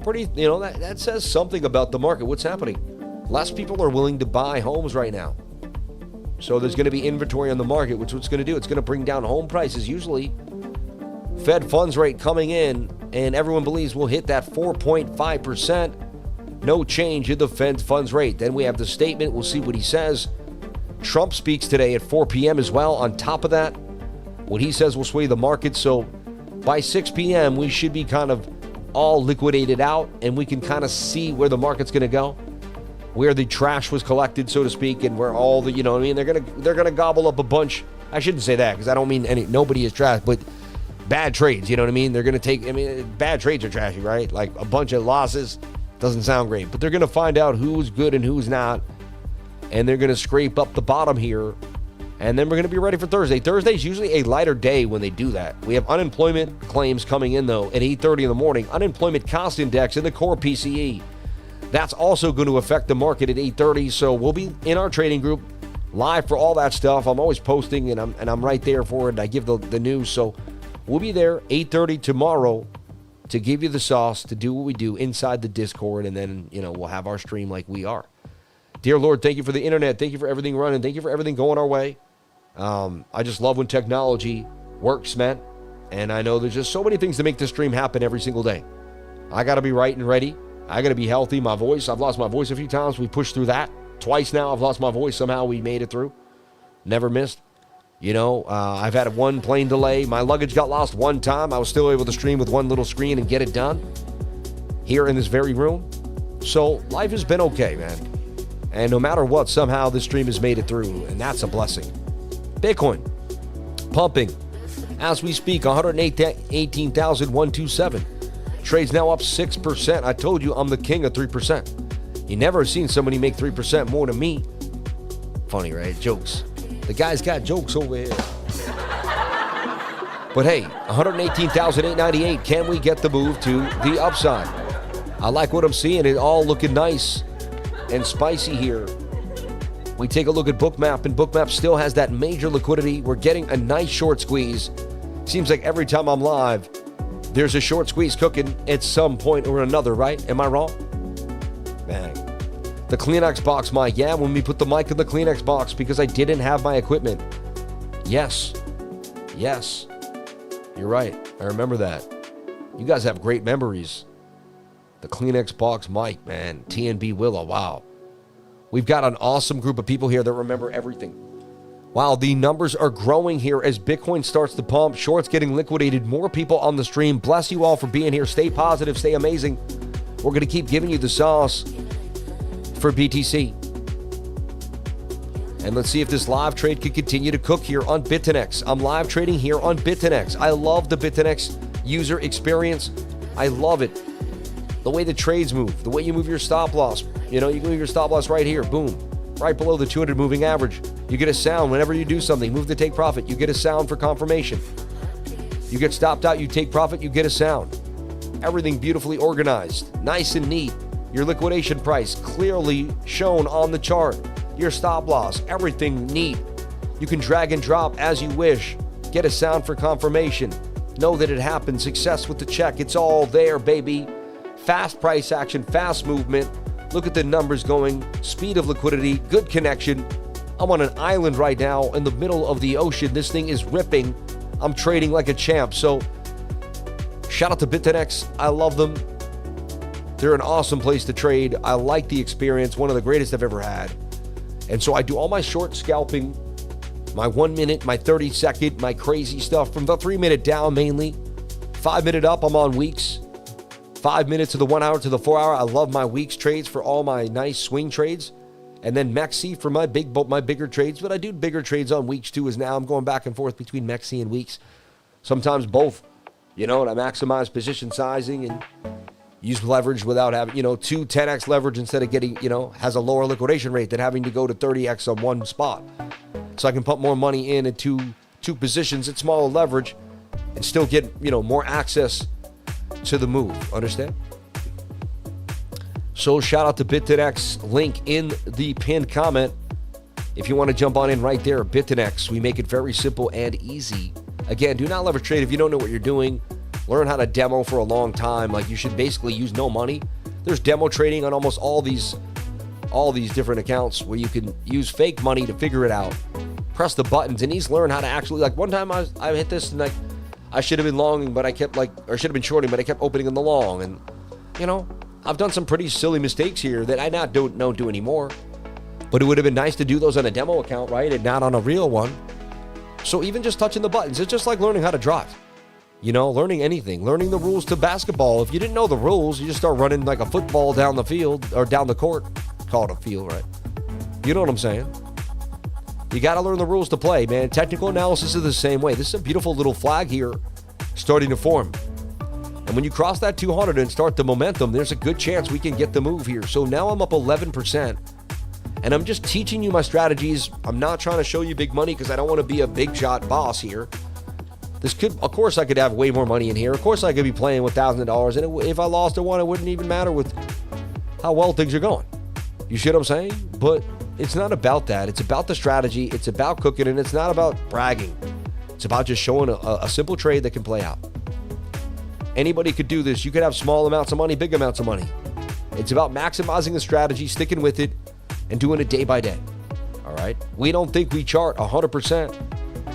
Pretty, that says something about the market. What's happening? Less people are willing to buy homes right now. So there's going to be inventory on the market, which what's going to do? It's going to bring down home prices. Usually, Fed funds rate coming in, and everyone believes we'll hit that 4.5%. No change in the Fed funds rate. Then we have the statement. We'll see what he says. Trump speaks today at 4 p.m. as well. On top of that, what he says will sway the market. So by 6 p.m., we should be kind of all liquidated out, and we can kind of see where the market's going to go, where the trash was collected, so to speak, and where all the, they're gonna gobble up a bunch. I shouldn't say that because I don't mean nobody is trash, but bad trades, you know what I mean? They're gonna take, bad trades are trashy, right? Like a bunch of losses doesn't sound great, but they're gonna find out who's good and who's not, and they're gonna scrape up the bottom here. And then we're going to be ready for Thursday. Thursday's usually a lighter day when they do that. We have unemployment claims coming in, though, at 8:30 in the morning. Unemployment cost index and the core PCE. That's also going to affect the market at 8:30. So we'll be in our trading group live for all that stuff. I'm always posting, and I'm right there for it. I give the news. So we'll be there 8:30 tomorrow to give you the sauce, to do what we do inside the Discord. And then, we'll have our stream like we are. Dear Lord, thank you for the internet. Thank you for everything running. Thank you for everything going our way. I just love when technology works, man. And I know there's just so many things to make this stream happen every single day. I got to be right and ready. I got to be healthy. My voice, I've lost my voice a few times. We pushed through that. Twice now I've lost my voice. Somehow we made it through. Never missed. I've had one plane delay. My luggage got lost one time. I was still able to stream with one little screen and get it done here in this very room. So life has been okay, man. And no matter what, somehow this stream has made it through, and that's a blessing. Bitcoin pumping as we speak, 118,127. Trades now up 6%. I told you I'm the king of 3%. You never seen somebody make 3% more than me. Funny, right? Jokes. The guy's got jokes over here. But hey, 118,898. Can we get the move to the upside? I like what I'm seeing. It all looking nice and spicy here. We take a look at BOOKMAP, and BOOKMAP still has that major liquidity. We're getting a nice short squeeze. Seems like every time I'm live, there's a short squeeze cooking at some point or another, right? Am I wrong? Bang. The Kleenex box mic. Yeah, when we put the mic in the Kleenex box because I didn't have my equipment. Yes. You're right. I remember that. You guys have great memories. The Kleenex box mic, man. TNB Willow. Wow. We've got an awesome group of people here that remember everything. Wow, the numbers are growing here as Bitcoin starts to pump. Shorts getting liquidated. More people on the stream. Bless you all for being here. Stay positive. Stay amazing. We're going to keep giving you the sauce for BTC. And let's see if this live trade can continue to cook here on Bitanex. I'm live trading here on Bitanex. I love the Bitanex user experience. I love it. The way the trades move. The way you move your stop loss. You can move your stop loss right here. Boom. Right below the 200 moving average. You get a sound whenever you do something. Move to take profit. You get a sound for confirmation. You get stopped out. You take profit. You get a sound. Everything beautifully organized. Nice and neat. Your liquidation price clearly shown on the chart. Your stop loss. Everything neat. You can drag and drop as you wish. Get a sound for confirmation. Know that it happened. Success with the check. It's all there, baby. Fast price action. Fast movement. Look at the numbers going. Speed of liquidity. Good connection. I'm on an island right now in the middle of the ocean. This thing is ripping. I'm trading like a champ. So shout out to Bitanex. I love them. They're an awesome place to trade. I like the experience. One of the greatest I've ever had. And so I do all my short scalping, my 1 minute, my 30 second, my crazy stuff from the 3 minute down mainly. 5 minute up, I'm on weeks. 5 minutes to the 1 hour to the 4 hour. I love my weeks trades for all my nice swing trades. And then Mexi for my bigger trades. But I do bigger trades on weeks too, as now I'm going back and forth between Mexi and weeks. Sometimes both, and I maximize position sizing and, use leverage without having, 2 10x leverage instead of getting, has a lower liquidation rate than having to go to 30x on one spot. So I can put more money in at two positions at smaller leverage and still get, more access to the move. Understand? So shout out to Bit10X, link in the pinned comment. If you want to jump on in right there, Bit10X, we make it very simple and easy. Again, do not leverage trade if you don't know what you're doing. Learn how to demo for a long time. Like, you should basically use no money. There's demo trading on almost all these different accounts where you can use fake money to figure it out. Press the buttons, and he's learned how to actually, like, one time I hit this and I should have been longing, but I kept or should have been shorting, but I kept opening in the long. And, I've done some pretty silly mistakes here that I don't do anymore. But it would have been nice to do those on a demo account, right? And not on a real one. So even just touching the buttons, it's just like learning how to drive. Learning anything. Learning the rules to basketball. If you didn't know the rules, you just start running like a football down the field or down the court. Call it a field, right? You know what I'm saying? You got to learn the rules to play, man. Technical analysis is the same way. This is a beautiful little flag here starting to form. And when you cross that 200 and start the momentum, there's a good chance we can get the move here. So now I'm up 11%. And I'm just teaching you my strategies. I'm not trying to show you big money because I don't want to be a big shot boss here. Of course, I could have way more money in here. Of course, I could be playing with thousands of dollars. And if I lost or won, it wouldn't even matter with how well things are going. You see what I'm saying? But it's not about that. It's about the strategy. It's about cooking, and it's not about bragging. It's about just showing a simple trade that can play out. Anybody could do this. You could have small amounts of money, big amounts of money. It's about maximizing the strategy, sticking with it, and doing it day by day. All right? We don't think we chart 100%.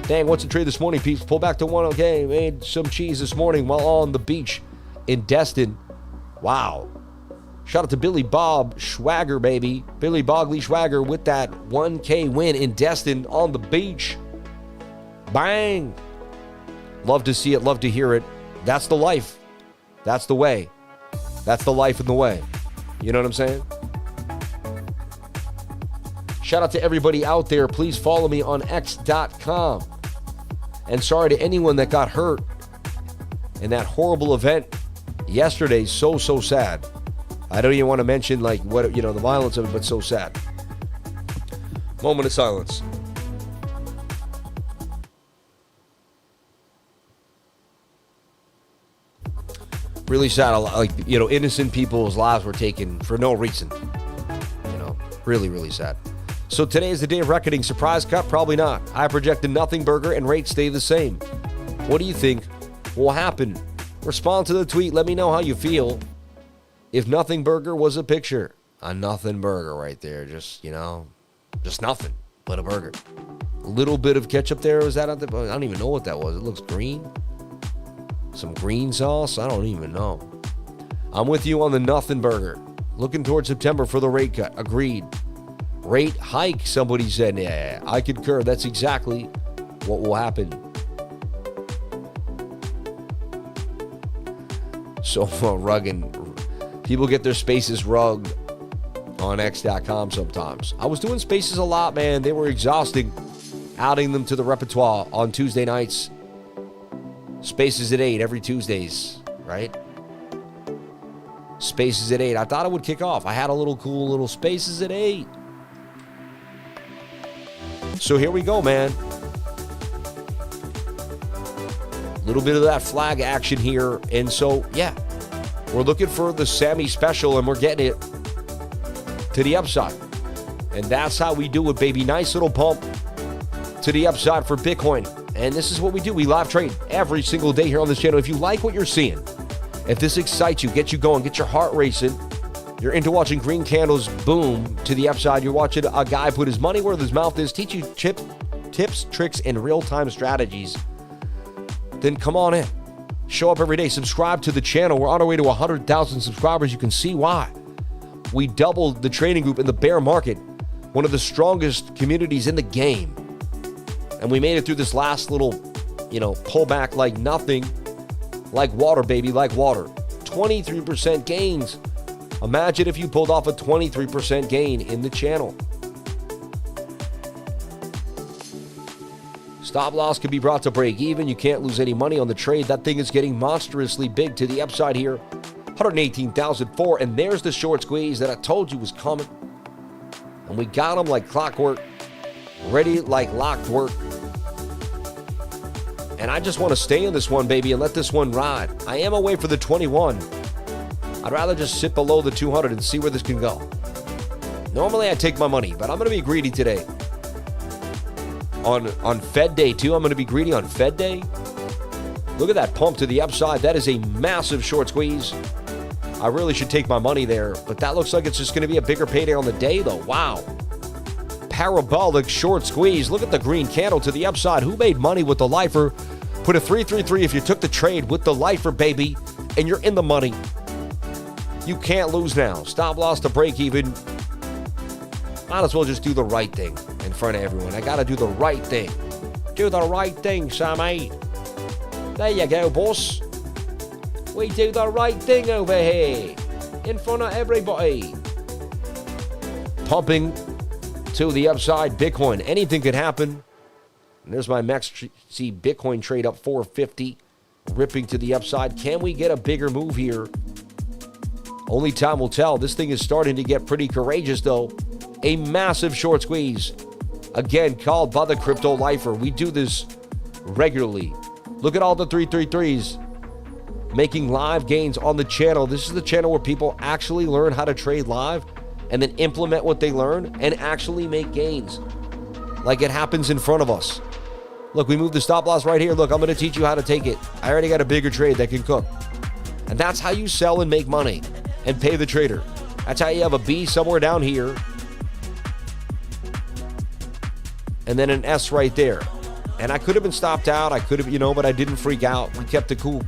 Dang, what's the trade this morning, peeps? Pull back to one. Okay, made some cheese this morning while on the beach in Destin. Wow. Shout out to Billy Bob Schwager, baby. Billy Bogley Schwager with that 1K win in Destin on the beach. Bang. Love to see it. Love to hear it. That's the life. That's the way. That's the life and the way. You know what I'm saying? Shout out to everybody out there. Please follow me on x.com. And sorry to anyone that got hurt in that horrible event yesterday. So sad. I don't even want to mention the violence of it, but so sad. Moment of silence. Really sad. Innocent people's lives were taken for no reason. Really, really sad. So today is the day of reckoning. Surprise cut? Probably not. I project a nothing burger and rates stay the same. What do you think will happen? Respond to the tweet. Let me know how you feel. If nothing burger was a picture, a nothing burger right there. Just nothing but a burger. A little bit of ketchup there. Was that? I don't even know what that was. It looks green. Some green sauce? I don't even know. I'm with you on the nothing burger. Looking towards September for the rate cut. Agreed. Rate hike, somebody said. Yeah, I concur. That's exactly what will happen. So rugging. People get their spaces rugged on x.com sometimes. I was doing spaces a lot, man. They were exhausting. Adding them to the repertoire on Tuesday nights. Spaces at 8 every Tuesdays, right? Spaces at 8. I thought it would kick off. I had a cool little spaces at 8. So here we go, man. A little bit of that flag action here. And so, yeah, we're looking for the Sammy special, and we're getting it to the upside. And that's how we do it, baby. Nice little pump to the upside for Bitcoin. And this is what we do. We live trade every single day here on this channel. If you like what you're seeing, if this excites you, gets you going, get your heart racing, you're into watching green candles boom to the upside, you're watching a guy put his money where his mouth is, teach you tips, tricks, and real-time strategies, then come on in. Show up every day. Subscribe to the channel. We're on our way to 100,000 subscribers. You can see why. We doubled the trading group in the bear market, one of the strongest communities in the game. And we made it through this last little, pullback like nothing, like water, baby, like water. 23% gains. Imagine if you pulled off a 23% gain in the channel. Stop loss can be brought to break even. You can't lose any money on the trade. That thing is getting monstrously big to the upside here. 118,004, and there's the short squeeze that I told you was coming. And we got them like clockwork, ready like locked work. And I just want to stay in this one, baby, and let this one ride. I am away for the 21. I'd rather just sit below the 200 and see where this can go. Normally I take my money, but I'm going to be greedy today. On Fed Day, too, I'm going to be greedy on Fed Day. Look at that pump to the upside. That is a massive short squeeze. I really should take my money there, but that looks like it's just going to be a bigger payday on the day, though. Wow. Parabolic short squeeze. Look at the green candle to the upside. Who made money with the lifer? Put a 333 if you took the trade with the lifer, baby, and you're in the money. You can't lose now. Stop loss to break even. Might as well just do the right thing in front of everyone. I got to do the right thing. Do the right thing, Sammy. There you go, boss. We do the right thing over here in front of everybody. Pumping to the upside, Bitcoin. Anything could happen. And there's my Maxi Bitcoin trade up 450, ripping to the upside. Can we get a bigger move here? Only time will tell. This thing is starting to get pretty courageous, though. A massive short squeeze. Again, called by the Crypto Lifer. We do this regularly. Look at all the 333s making live gains on the channel. This is the channel where people actually learn how to trade live and then implement what they learn and actually make gains. Like it happens in front of us. Look, we moved the stop loss right here. Look, I'm going to teach you how to take it. I already got a bigger trade that can cook. And that's how you sell and make money and pay the trader. That's how you have a B somewhere down here. And then an S right there. And I could have been stopped out. I could have, but I didn't freak out. We kept the cool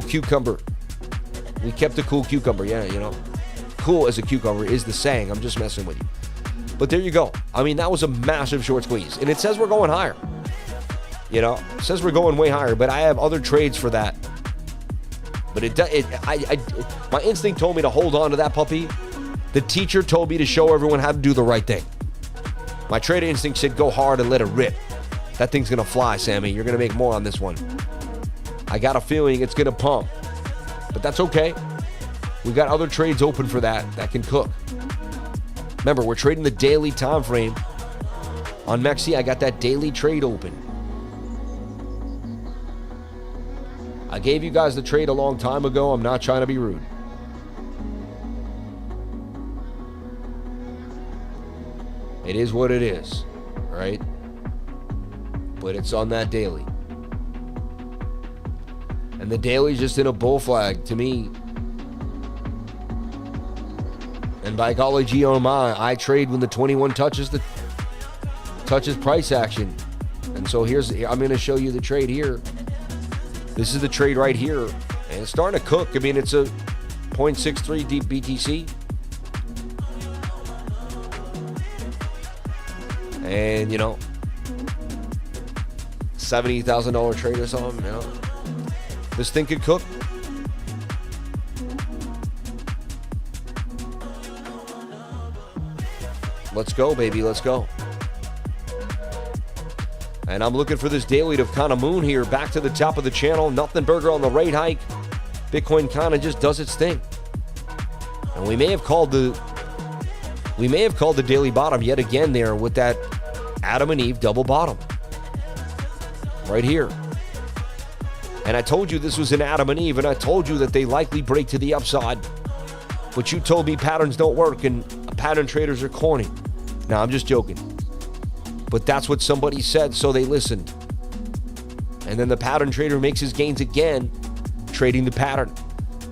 cucumber. We kept the cool cucumber. Yeah, cool as a cucumber is the saying. I'm just messing with you. But there you go. I mean, that was a massive short squeeze. And it says we're going higher. It says we're going way higher, but I have other trades for that. But my instinct told me to hold on to that puppy. The teacher told me to show everyone how to do the right thing. My trader instinct said go hard and let it rip. That thing's going to fly, Sammy. You're going to make more on this one. I got a feeling it's going to pump. But that's okay. We got other trades open for that can cook. Remember, we're trading the daily time frame. On Mexi, I got that daily trade open. I gave you guys the trade a long time ago. I'm not trying to be rude. It is what it is, right? But it's on that daily. And the daily's just in a bull flag to me. And by golly gee oh my, I trade when the 21 touches price action. And so I'm going to show you the trade here. This is the trade right here. And it's starting to cook. I mean, it's a 0.63 deep BTC. And, $70,000 trade or something, This thing could cook. Let's go, baby. Let's go. And I'm looking for this daily to kind of moon here. Back to the top of the channel. Nothing burger on the rate hike. Bitcoin kind of just does its thing. And we may have called the daily bottom yet again there with that Adam and Eve double bottom. Right here. And I told you this was an Adam and Eve, and I told you that they likely break to the upside. But you told me patterns don't work and pattern traders are corny. Now, I'm just joking. But that's what somebody said, so they listened. And then the pattern trader makes his gains again, trading the pattern.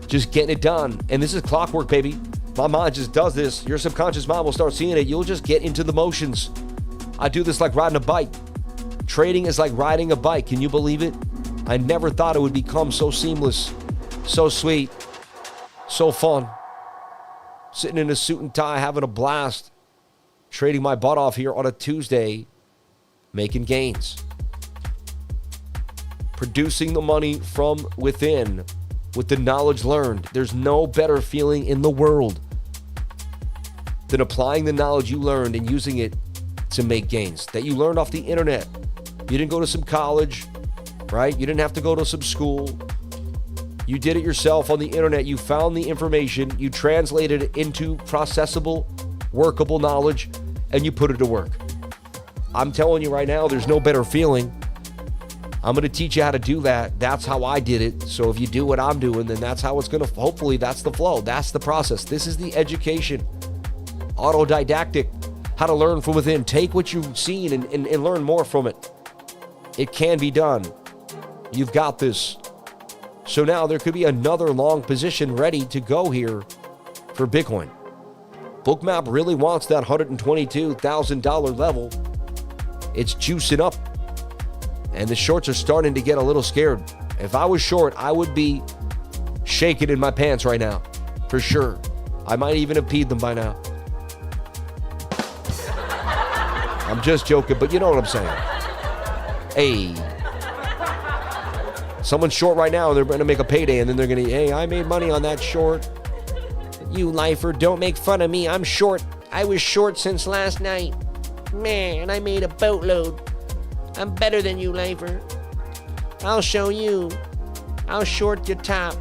Just getting it done. And this is clockwork, baby. My mind just does this. Your subconscious mind will start seeing it. You'll just get into the motions. I do this like riding a bike. Trading is like riding a bike. Can you believe it? I never thought it would become so seamless, so sweet, so fun. Sitting in a suit and tie, having a blast. Trading my butt off here on a Tuesday, making gains. Producing the money from within with the knowledge learned. There's no better feeling in the world than applying the knowledge you learned and using it to make gains that you learned off the internet. You didn't go to some college, right? You didn't have to go to some school. You did it yourself on the internet. You found the information, you translated it into processable, workable knowledge, and you put it to work. I'm telling you right now, there's no better feeling. I'm going to teach you how to do that. That's how I did it. So if you do what I'm doing, then that's how it's going to, hopefully that's the flow. That's the process. This is the education. Autodidactic. How to learn from within. Take what you've seen and learn more from it. It can be done. You've got this. So now there could be another long position ready to go here for Bitcoin. BOOKMAP really wants that $122,000 level. It's juicing up. And the shorts are starting to get a little scared. If I was short, I would be shaking in my pants right now. For sure. I might even have peed them by now. I'm just joking, but you know what I'm saying. Hey. Someone's short right now, and they're going to make a payday, and then they're going to, hey, I made money on that short. You lifer, don't make fun of me. I'm short. I was short since last night. Man, I made a boatload. I'm better than you, lifer. I'll show you. I'll short your top.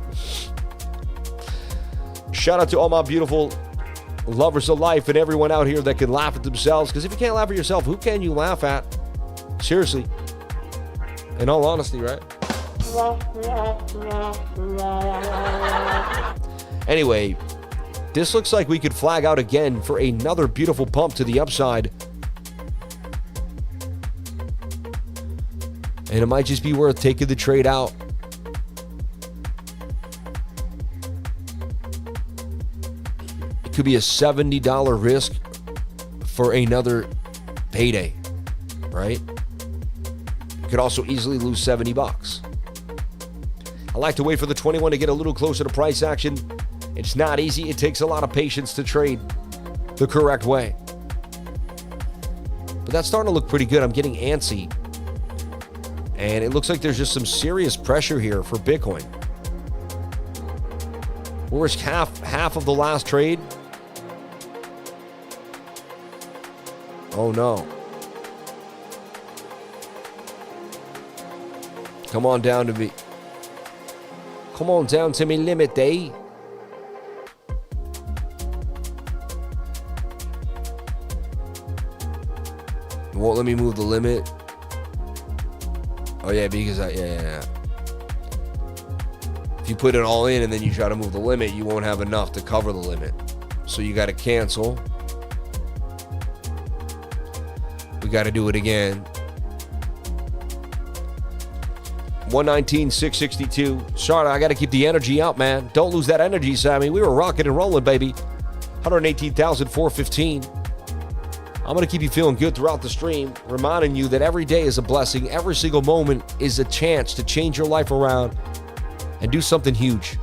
Shout out to all my beautiful lovers of life and everyone out here that can laugh at themselves. Because if you can't laugh at yourself, who can you laugh at? Seriously. In all honesty, right? Anyway, this looks like we could flag out again for another beautiful pump to the upside. And it might just be worth taking the trade out. It could be a $70 risk for another payday, right? You could also easily lose $70. I like to wait for the 21 to get a little closer to price action. It's not easy. It takes a lot of patience to trade the correct way. But that's starting to look pretty good. I'm getting antsy. And it looks like there's just some serious pressure here for Bitcoin. Where's half of the last trade? Oh no. Come on down to me. Come on down to me limit, eh? It won't let me move the limit. Oh yeah, because yeah. If you put it all in and then you try to move the limit, you won't have enough to cover the limit. So you got to cancel. We got to do it again. 119,662. Sorry, I got to keep the energy out, man. Don't lose that energy, Sammy. We were rocking and rolling, baby. 118,415. I'm going to keep you feeling good throughout the stream, reminding you that every day is a blessing. Every single moment is a chance to change your life around and do something huge.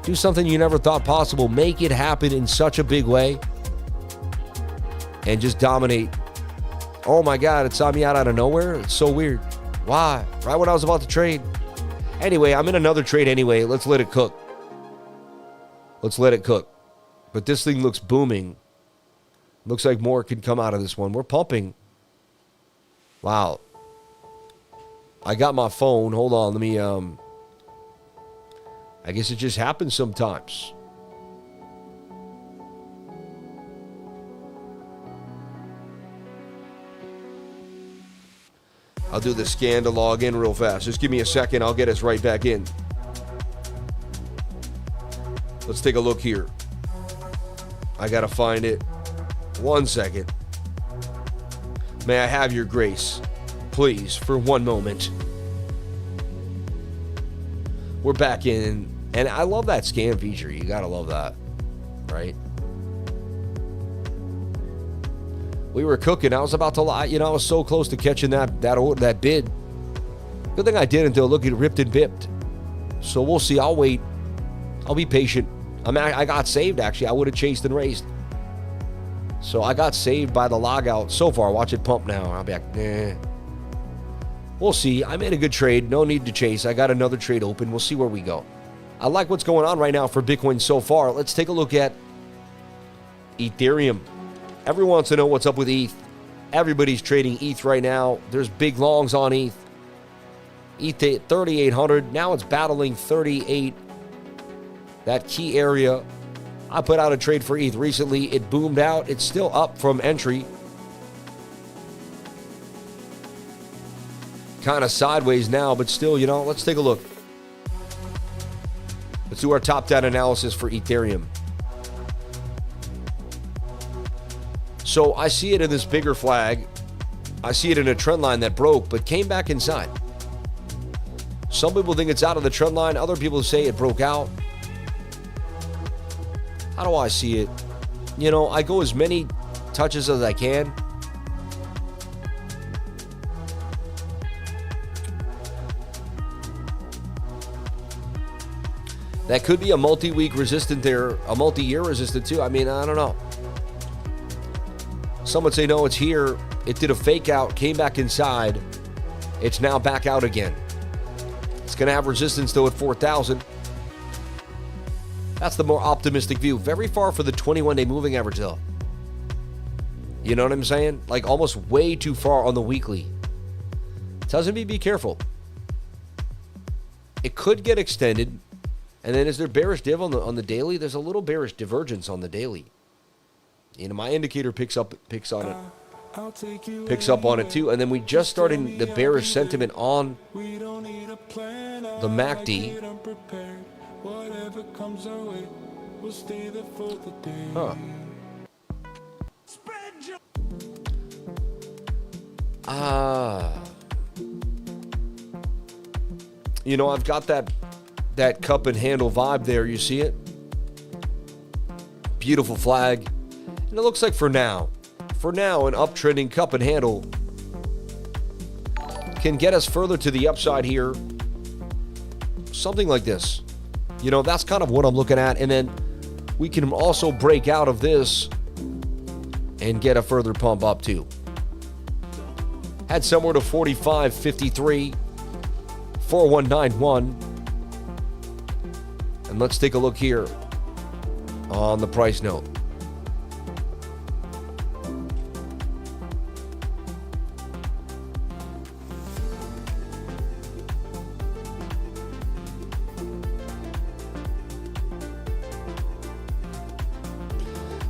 Do something you never thought possible. Make it happen in such a big way and just dominate. Oh my God, it saw me out of nowhere. It's so weird. Why? Right when I was about to trade. Anyway, I'm in another trade anyway. Let's let it cook. Let's let it cook. But this thing looks booming. Looks like more could come out of this one. We're pumping. Wow. I got my phone. Hold on. Let me, I guess it just happens sometimes. I'll do the scan to log in real fast. Just give me a second. I'll get us right back in. Let's take a look here. I got to find it. 1 second. May I have your grace, please, for one moment. We're back in, and I love that scan feature. You gotta love that, right? We were cooking. I was about to lie. I was so close to catching that bid. Good thing I didn't, though. Look, it ripped and bipped. So we'll see. I'll wait. I'll be patient. I got saved, actually. I would have chased and raised. So I got saved by the logout so far. Watch it pump now. I'll be like, nah. We'll see. I made a good trade. No need to chase. I got another trade open. We'll see where we go. I like what's going on right now for Bitcoin so far. Let's take a look at Ethereum. Everyone wants to know what's up with ETH. Everybody's trading ETH right now. There's big longs on ETH. ETH at 3,800. Now it's battling 38 that key area. I put out a trade for ETH recently. It boomed out. It's still up from entry. Kind of sideways now, but still, let's take a look. Let's do our top-down analysis for Ethereum. So I see it in this bigger flag. I see it in a trend line that broke, but came back inside. Some people think it's out of the trend line. Other people say it broke out. How do I see it? I go as many touches as I can. That could be a multi-week resistant there, a multi-year resistant too. I don't know. Some would say, no, it's here. It did a fake out, came back inside. It's now back out again. It's going to have resistance though at 4,000. That's the more optimistic view. Very far for the 21-day moving average though. You know what I'm saying? Like almost way too far on the weekly. Tells me be careful. It could get extended. And then is there bearish div on the daily? There's a little bearish divergence on the daily. My indicator picks up on it too. And then we just started the bearish sentiment on the MACD. Huh. I've got that cup and handle vibe there. You see it? Beautiful flag. And it looks like for now, an uptrending cup and handle can get us further to the upside here. Something like this. That's kind of what I'm looking at. And then we can also break out of this and get a further pump up too. Had somewhere to 45.53, 4191. And let's take a look here on the price note.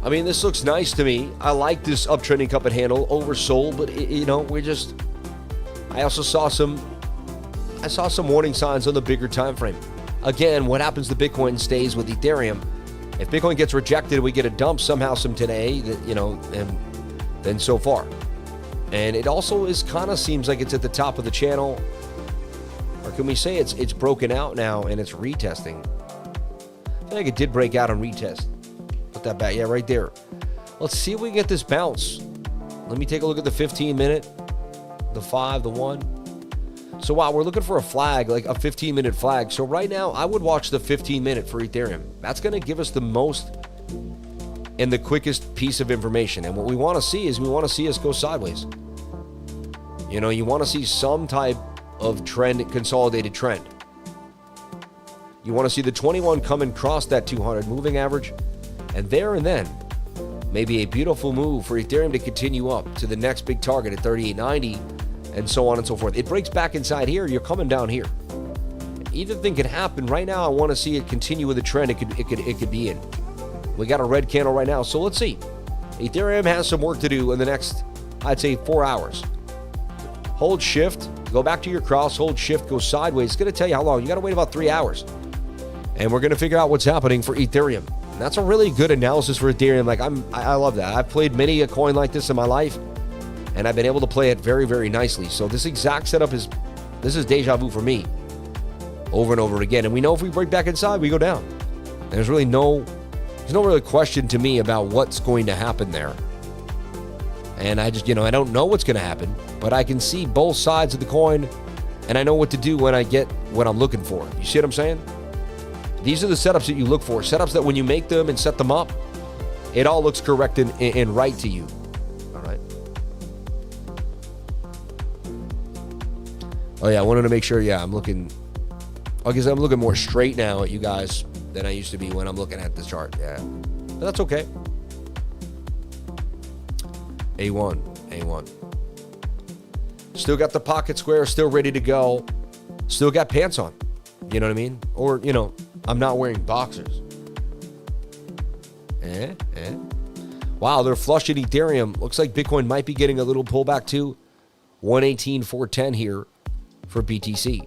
This looks nice to me. I like this uptrending cup and handle, oversold, but I also saw some warning signs on the bigger time frame. Again, what happens to Bitcoin stays with Ethereum. If Bitcoin gets rejected, we get a dump somehow some today, and then so far. And it also seems like it's at the top of the channel. Or can we say it's broken out now and it's retesting? I think it did break out and retest. Put that back. Yeah, right there. Let's see if we can get this bounce. Let me take a look at the 15-minute, the 5, the 1. So wow, we're looking for a flag, like a 15-minute flag. So right now, I would watch the 15-minute for Ethereum. That's going to give us the most and the quickest piece of information. And what we want to see is us go sideways. You want to see some type of trend, consolidated trend. You want to see the 21 come and cross that 200 moving average. And then, maybe a beautiful move for Ethereum to continue up to the next big target at 3890 and so on and so forth. It breaks back inside here, you're coming down here. Either thing could happen. Right now, I want to see it continue with the trend it could be in. We got a red candle right now, so let's see. Ethereum has some work to do in the next, I'd say, 4 hours. Hold shift, go back to your cross, hold shift, go sideways. It's going to tell you how long. You got to wait about 3 hours. And we're going to figure out what's happening for Ethereum. And that's a really good analysis for Ethereum. I love that. I've played many a coin like this in my life, and I've been able to play it very, very nicely. So this exact setup is deja vu for me over and over again. And we know if we break back inside, we go down. There's no real question to me about what's going to happen there. And I just, I don't know what's going to happen, but I can see both sides of the coin, and I know what to do when I get what I'm looking for. You see what I'm saying? These are the setups that you look for. Setups that when you make them and set them up, it all looks correct and right to you. All right. Oh, yeah, I wanted to make sure, I'm looking... I guess I'm looking more straight now at you guys than I used to be when I'm looking at this chart. Yeah. But that's okay. A1. Still got the pocket square, still ready to go. Still got pants on. You know what I mean? Or, I'm not wearing boxers. Wow, they're flushing Ethereum. Looks like Bitcoin might be getting a little pullback too. 118,410 here for BTC.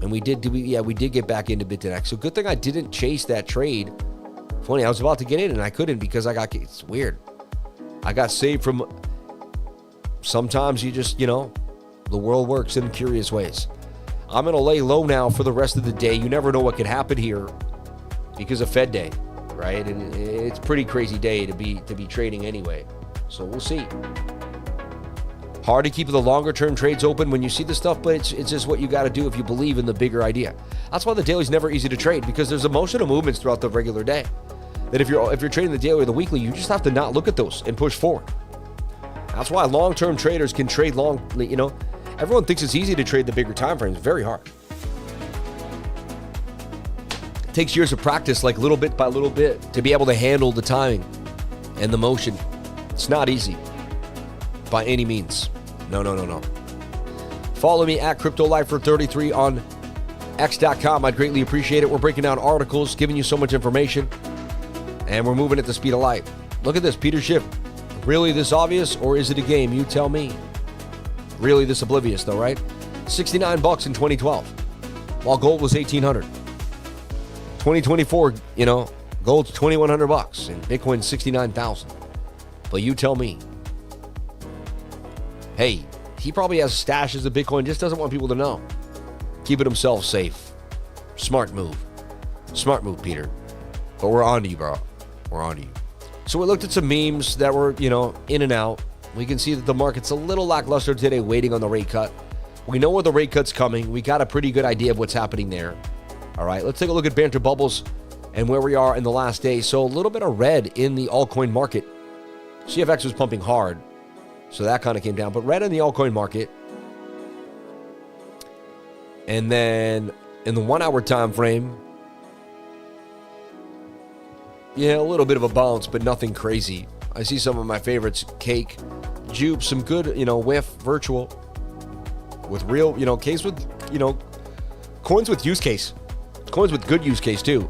And we did get back into BitDex. So good thing I didn't chase that trade. Funny, I was about to get in and I couldn't because it's weird. I got saved from, sometimes you just, the world works in curious ways. I'm going to lay low now for the rest of the day. You never know what could happen here because of Fed Day, right? And it's a pretty crazy day to be trading anyway. So we'll see. Hard to keep the longer term trades open when you see this stuff, but it's just what you got to do if you believe in the bigger idea. That's why the daily's never easy to trade, because there's emotional movements throughout the regular day. That if you're trading the daily or the weekly, you just have to not look at those and push forward. That's why long-term traders can trade long, everyone thinks it's easy to trade the bigger time frames. Very hard. It takes years of practice, like little bit by little bit, to be able to handle the timing and the motion. It's not easy by any means. No. Follow me at CryptoLifer33 on X.com. I'd greatly appreciate it. We're breaking down articles, giving you so much information, and we're moving at the speed of light. Look at this, Peter Schiff. Really this obvious, or is it a game? You tell me. Really this oblivious, though, right? $69 in 2012, while gold was $1,800. 2024, gold's $2,100 and Bitcoin's $69,000. But you tell me. Hey, he probably has stashes of Bitcoin, just doesn't want people to know. Keeping himself safe. Smart move. Smart move, Peter. But we're on to you, bro. We're on to you. So we looked at some memes that were, in and out. We can see that the market's a little lackluster today, waiting on the rate cut. We know where the rate cut's coming. We got a pretty good idea of what's happening there. All right, let's take a look at Banter Bubbles and where we are in the last day. So a little bit of red in the altcoin market. CFX was pumping hard, so that kind of came down. But red in the altcoin market. And then in the 1 hour time frame, a little bit of a bounce, but nothing crazy. I see some of my favorites, Cake, Jupe, some good, whiff, virtual, with real, case with, coins with use case. Coins with good use case too.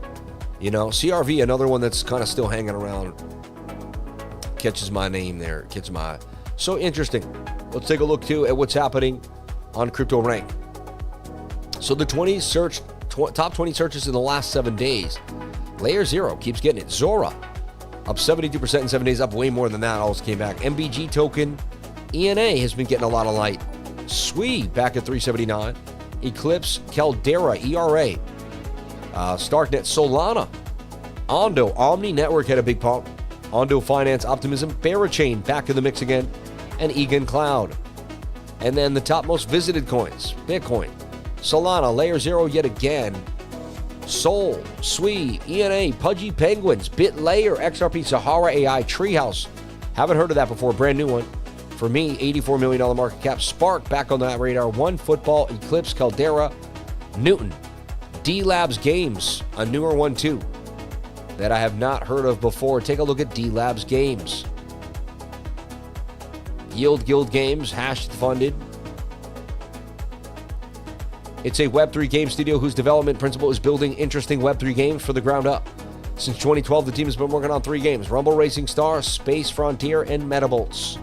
CRV, another one that's kind of still hanging around. Catches my name there, catches my eye. So interesting. Let's take a look too at what's happening on Crypto Rank. So the top 20 searches in the last 7 days. Layer 0 keeps getting it. ZORA up 72% in 7 days, up way more than that. Almost came back. MBG token ENA has been getting a lot of light. SWI back at 379. Eclipse, Caldera, ERA, Starknet, Solana, Ondo, Omni Network had a big pump. Ondo Finance, Optimism, Barachain back in the mix again, and Egan Cloud. And then the top most visited coins: Bitcoin, Solana, Layer 0 yet again, Sol, SWI, ENA, Pudgy Penguins, BitLayer, XRP, Sahara AI, Treehouse. Haven't heard of that before. Brand new one. For me, $84 million market cap. Spark back on that radar. OneFootball, Eclipse, Caldera, Newton, D-Labs Games, a newer one too that I have not heard of before. Take a look at D-Labs Games. Yield Guild Games, hashed funded. It's a Web3 game studio whose development principle is building interesting Web3 games for the ground up. Since 2012, the team has been working on 3 games: Rumble Racing Star, Space Frontier, and Metabolts.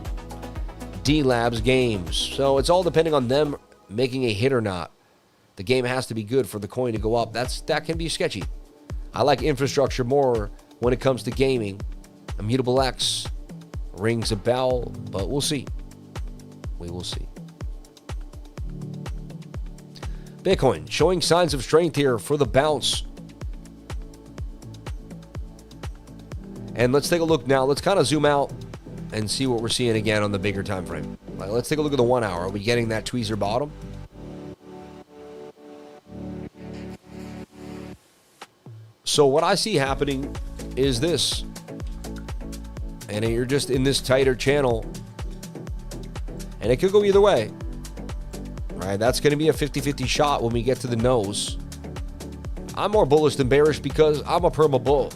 D-Labs Games. So it's all depending on them making a hit or not. The game has to be good for the coin to go up. That can be sketchy. I like infrastructure more when it comes to gaming. Immutable X rings a bell, but we'll see. We will see. Bitcoin showing signs of strength here for the bounce. And let's take a look now. Let's kind of zoom out and see what we're seeing again on the bigger time frame. Let's take a look at the 1 hour. Are we getting that tweezer bottom? So what I see happening is this. And you're just in this tighter channel. And it could go either way. All right, that's going to be a 50-50 shot when we get to the nose. I'm more bullish than bearish because I'm a perma bull.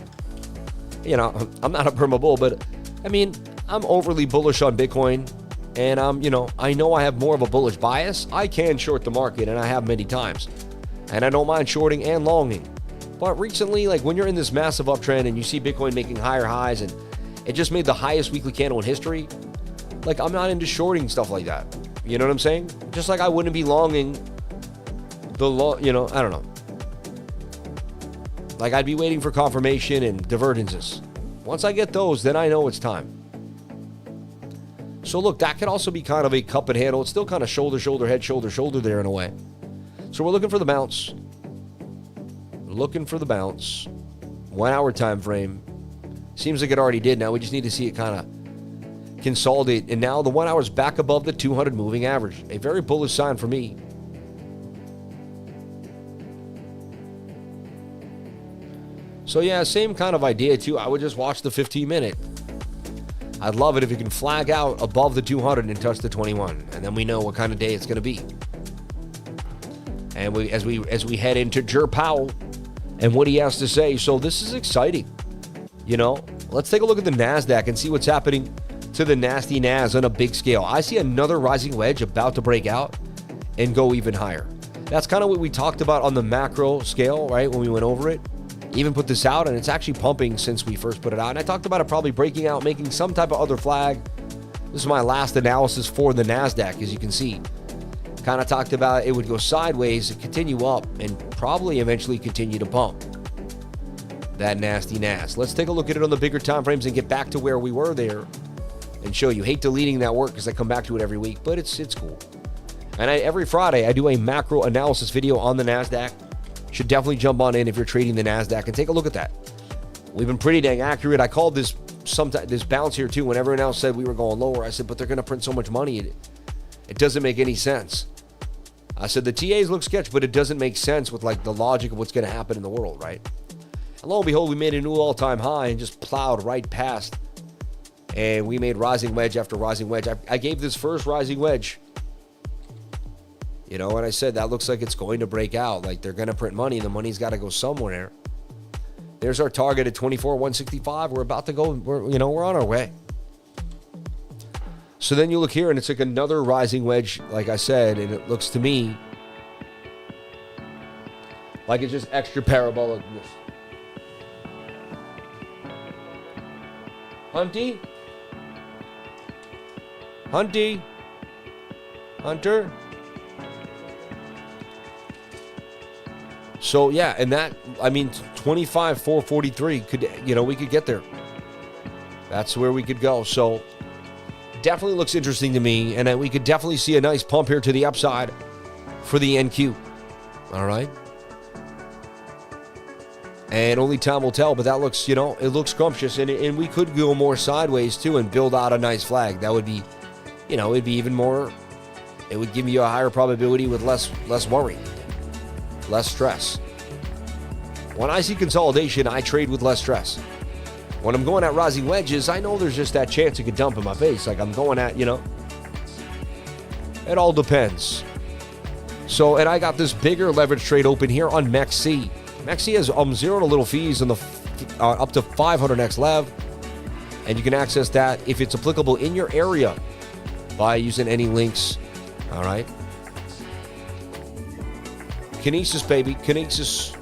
I'm not a perma bull, but I'm overly bullish on Bitcoin. And I know I have more of a bullish bias. I can short the market, and I have many times. And I don't mind shorting and longing. But recently, like when you're in this massive uptrend and you see Bitcoin making higher highs and it just made the highest weekly candle in history, like I'm not into shorting stuff like that. You know what I'm saying? Just like I wouldn't be longing the I don't know. Like I'd be waiting for confirmation and divergences. Once I get those, then I know it's time. So look, that could also be kind of a cup and handle. It's still kind of shoulder, shoulder, head, shoulder, shoulder there in a way. So we're looking for the bounce. Looking for the bounce. 1 hour time frame. Seems like it already did. Now we just need to see it kind of consolidate. And now the 1 hour is back above the 200 moving average. A very bullish sign for me. So yeah, same kind of idea too. I would just watch the 15-minute. I'd love it if it can flag out above the 200 and touch the 21, and then we know what kind of day it's going to be. And as we head into Jer Powell and what he has to say, so this is exciting. You know, let's take a look at the Nasdaq and see what's happening to the nasty Nas on a big scale. I see another rising wedge about to break out and go even higher. That's kind of what we talked about on the macro scale, right? When we went over it. Even put this out, and it's actually pumping since we first put it out. And I talked about it probably breaking out, making some type of other flag. This is my last analysis for the NASDAQ, as you can see. Kind of talked about it would go sideways, continue up, and probably eventually continue to pump. That nasty NAS. Let's take a look at it on the bigger time frames and get back to where we were there and show you. Hate deleting that work because I come back to it every week, but it's cool. And every Friday, I do a macro analysis video on the NASDAQ. Should definitely jump on in if you're trading the NASDAQ and take a look at that. We've been pretty dang accurate. I called this bounce here too when everyone else said we were going lower. I said, but they're going to print so much money. It doesn't make any sense. I said, the TAs look sketch, but it doesn't make sense with like the logic of what's going to happen in the world, right? And lo and behold, we made a new all-time high and just plowed right past. And we made rising wedge after rising wedge. I gave this first rising wedge. You know, and I said that looks like it's going to break out. Like they're going to print money. The money's got to go somewhere. There's our target at 24,165. We're about to go. We're on our way. So then you look here, and it's like another rising wedge, like I said, and it looks to me like it's just extra parabolic. Hunty, Hunter. So yeah, and that, I mean, 25,443 could, we could get there. That's where we could go. So definitely looks interesting to me, and we could definitely see a nice pump here to the upside for the NQ. All right. And only time will tell, but that looks, it looks scrumptious, and we could go more sideways too and build out a nice flag. That would be, it'd be even more, it would give you a higher probability with less worry. Less stress. When I see consolidation, I trade with less stress. When I'm going at rising wedges, I know there's just that chance it could dump in my face. Like I'm going at, it all depends. So, and I got this bigger leverage trade open here on MEXC. MEXC has 0 to little fees on the up to 500x lev. And you can access that if it's applicable in your area by using any links. All right. Kinesis, baby. Kinesis.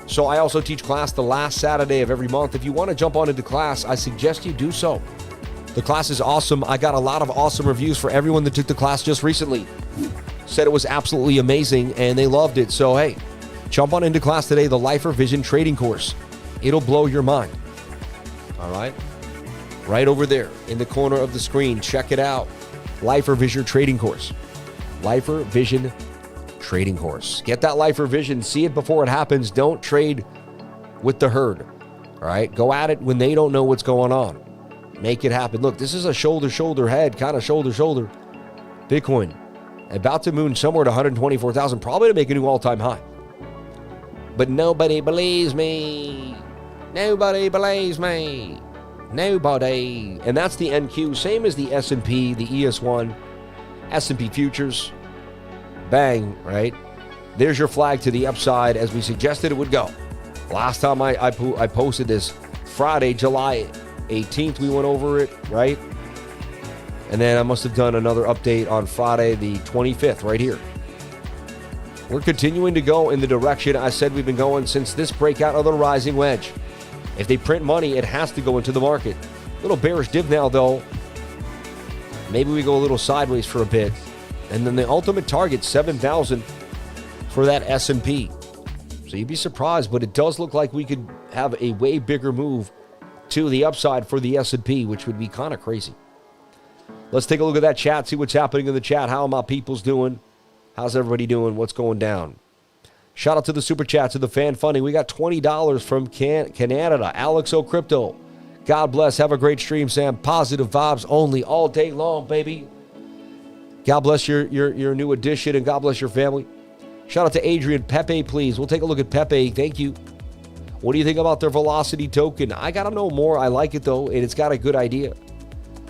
So I also teach class the last Saturday of every month. If you want to jump on into class, I suggest you do so. The class is awesome. I got a lot of awesome reviews for everyone that took the class just recently. Said it was absolutely amazing, and they loved it. So, hey, jump on into class today, the Lifer Vision Trading Course. It'll blow your mind. All right? Right over there in the corner of the screen. Check it out. Lifer Vision Trading Course. Lifer Vision Trading Course. Get that Lifer Vision. See it before it happens. Don't trade with the herd. All right? Go at it when they don't know what's going on. Make it happen. Look, this is a shoulder, head, kind of shoulder. Bitcoin about to moon somewhere to 124,000, probably to make a new all-time high. But nobody believes me. Nobody believes me. Nobody. And that's the NQ. Same as the S&P, the ES1, S&P futures. Bang, right? There's your flag to the upside as we suggested it would go. Last time I posted this, Friday, July 18th, we went over it, right? And then I must have done another update on Friday the 25th, right here. we're continuing to go in the direction I said we've been going since this breakout of the rising wedge. If they print money, it has to go into the market. Little bearish dip now, though. Maybe we go a little sideways for a bit. And then the ultimate target, 7,000 for that S&P. So you'd be surprised, but it does look like we could have a way bigger move to the upside for the S&P, which would be kind of crazy. Let's take a look at that chat, see what's happening in the chat. How are my peoples doing? How's everybody doing? What's going down? Shout out to the super chat, to the fan funding. We got $20 from Canada. Alex O Crypto. God bless. Have a great stream, Sam. Positive vibes only all day long, baby. God bless your new addition, and God bless your family. Shout out to Adrian. PEPE, please. We'll take a look at PEPE. Thank you. What do you think about their Velocity token? I got to know more. I like it, though, and it's got a good idea.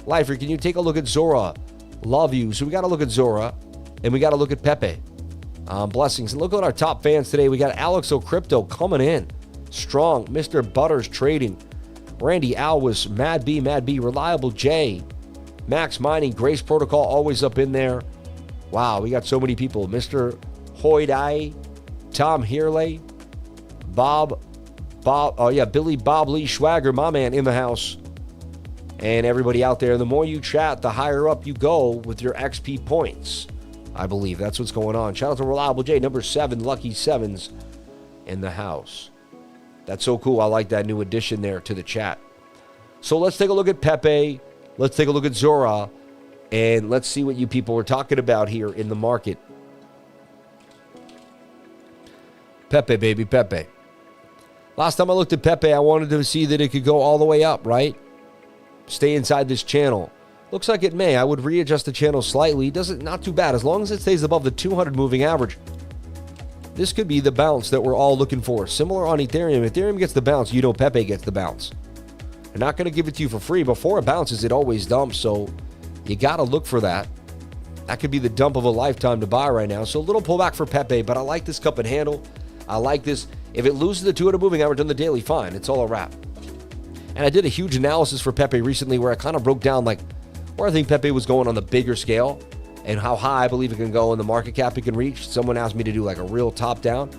Lifer, can you take a look at ZORA? Love you. So we got to look at ZORA, and we got to look at PEPE. Blessings. And look at our top fans today. We got Alex O Crypto coming in strong. Mr. Butters Trading. Randy Alwas, Mad B, Reliable J, Max Mining, Grace Protocol, always up in there. Wow, we got so many people. Mr. Hoydai, Tom Hearley, Billy Bob Lee Schwager, my man, in the house. And everybody out there, the more you chat, the higher up you go with your XP points. I believe that's what's going on. Shout out to Reliable J, number 7, Lucky Sevens in the house. That's so cool. I like that new addition there to the chat. So let's take a look at PEPE. Let's take a look at ZORA. And let's see what you people are talking about here in the market. PEPE, baby, PEPE. Last time I looked at PEPE, I wanted to see that it could go all the way up, right? Stay inside this channel. Looks like it may. I would readjust the channel slightly. Not too bad. As long as it stays above the 200 moving average. This could be the bounce that we're all looking for. Similar on Ethereum. Ethereum gets the bounce, you know PEPE gets the bounce. They're not going to give it to you for free. Before it bounces, it always dumps. So you got to look for that. That could be the dump of a lifetime to buy right now. So a little pullback for PEPE, but I like this cup and handle. I like this. If it loses the 200 moving average on the daily, fine. It's all a wrap. And I did a huge analysis for PEPE recently where I kind of broke down like where I think PEPE was going on the bigger scale. And how high I believe it can go in the market cap it can reach. Someone asked me to do like a real top down.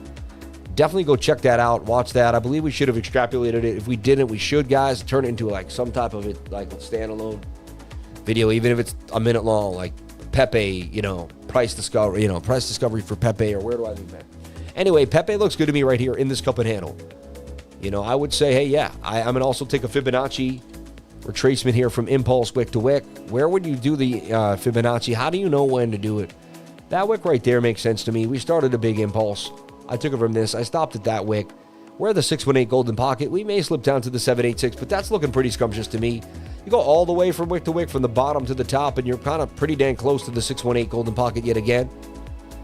Definitely go check that out. Watch that. I believe we should have extrapolated it. If we didn't, we should, guys. Turn it into like some type of it, like a standalone video, even if it's a minute long, like PEPE, price discovery for PEPE, or where do I think that? Anyway, PEPE looks good to me right here in this cup and handle. I would say, hey, yeah, I'm going to also take a Fibonacci retracement here from impulse wick to wick. Where would you do the Fibonacci? How do you know when to do it? That wick right there makes sense to me. We started a big impulse. I took it from this. I stopped at that wick. We're the 618 golden pocket. We may slip down to the 786, but that's looking pretty scrumptious to me. You go all the way from wick to wick, from the bottom to the top, and you're kind of pretty dang close to the 618 golden pocket yet again.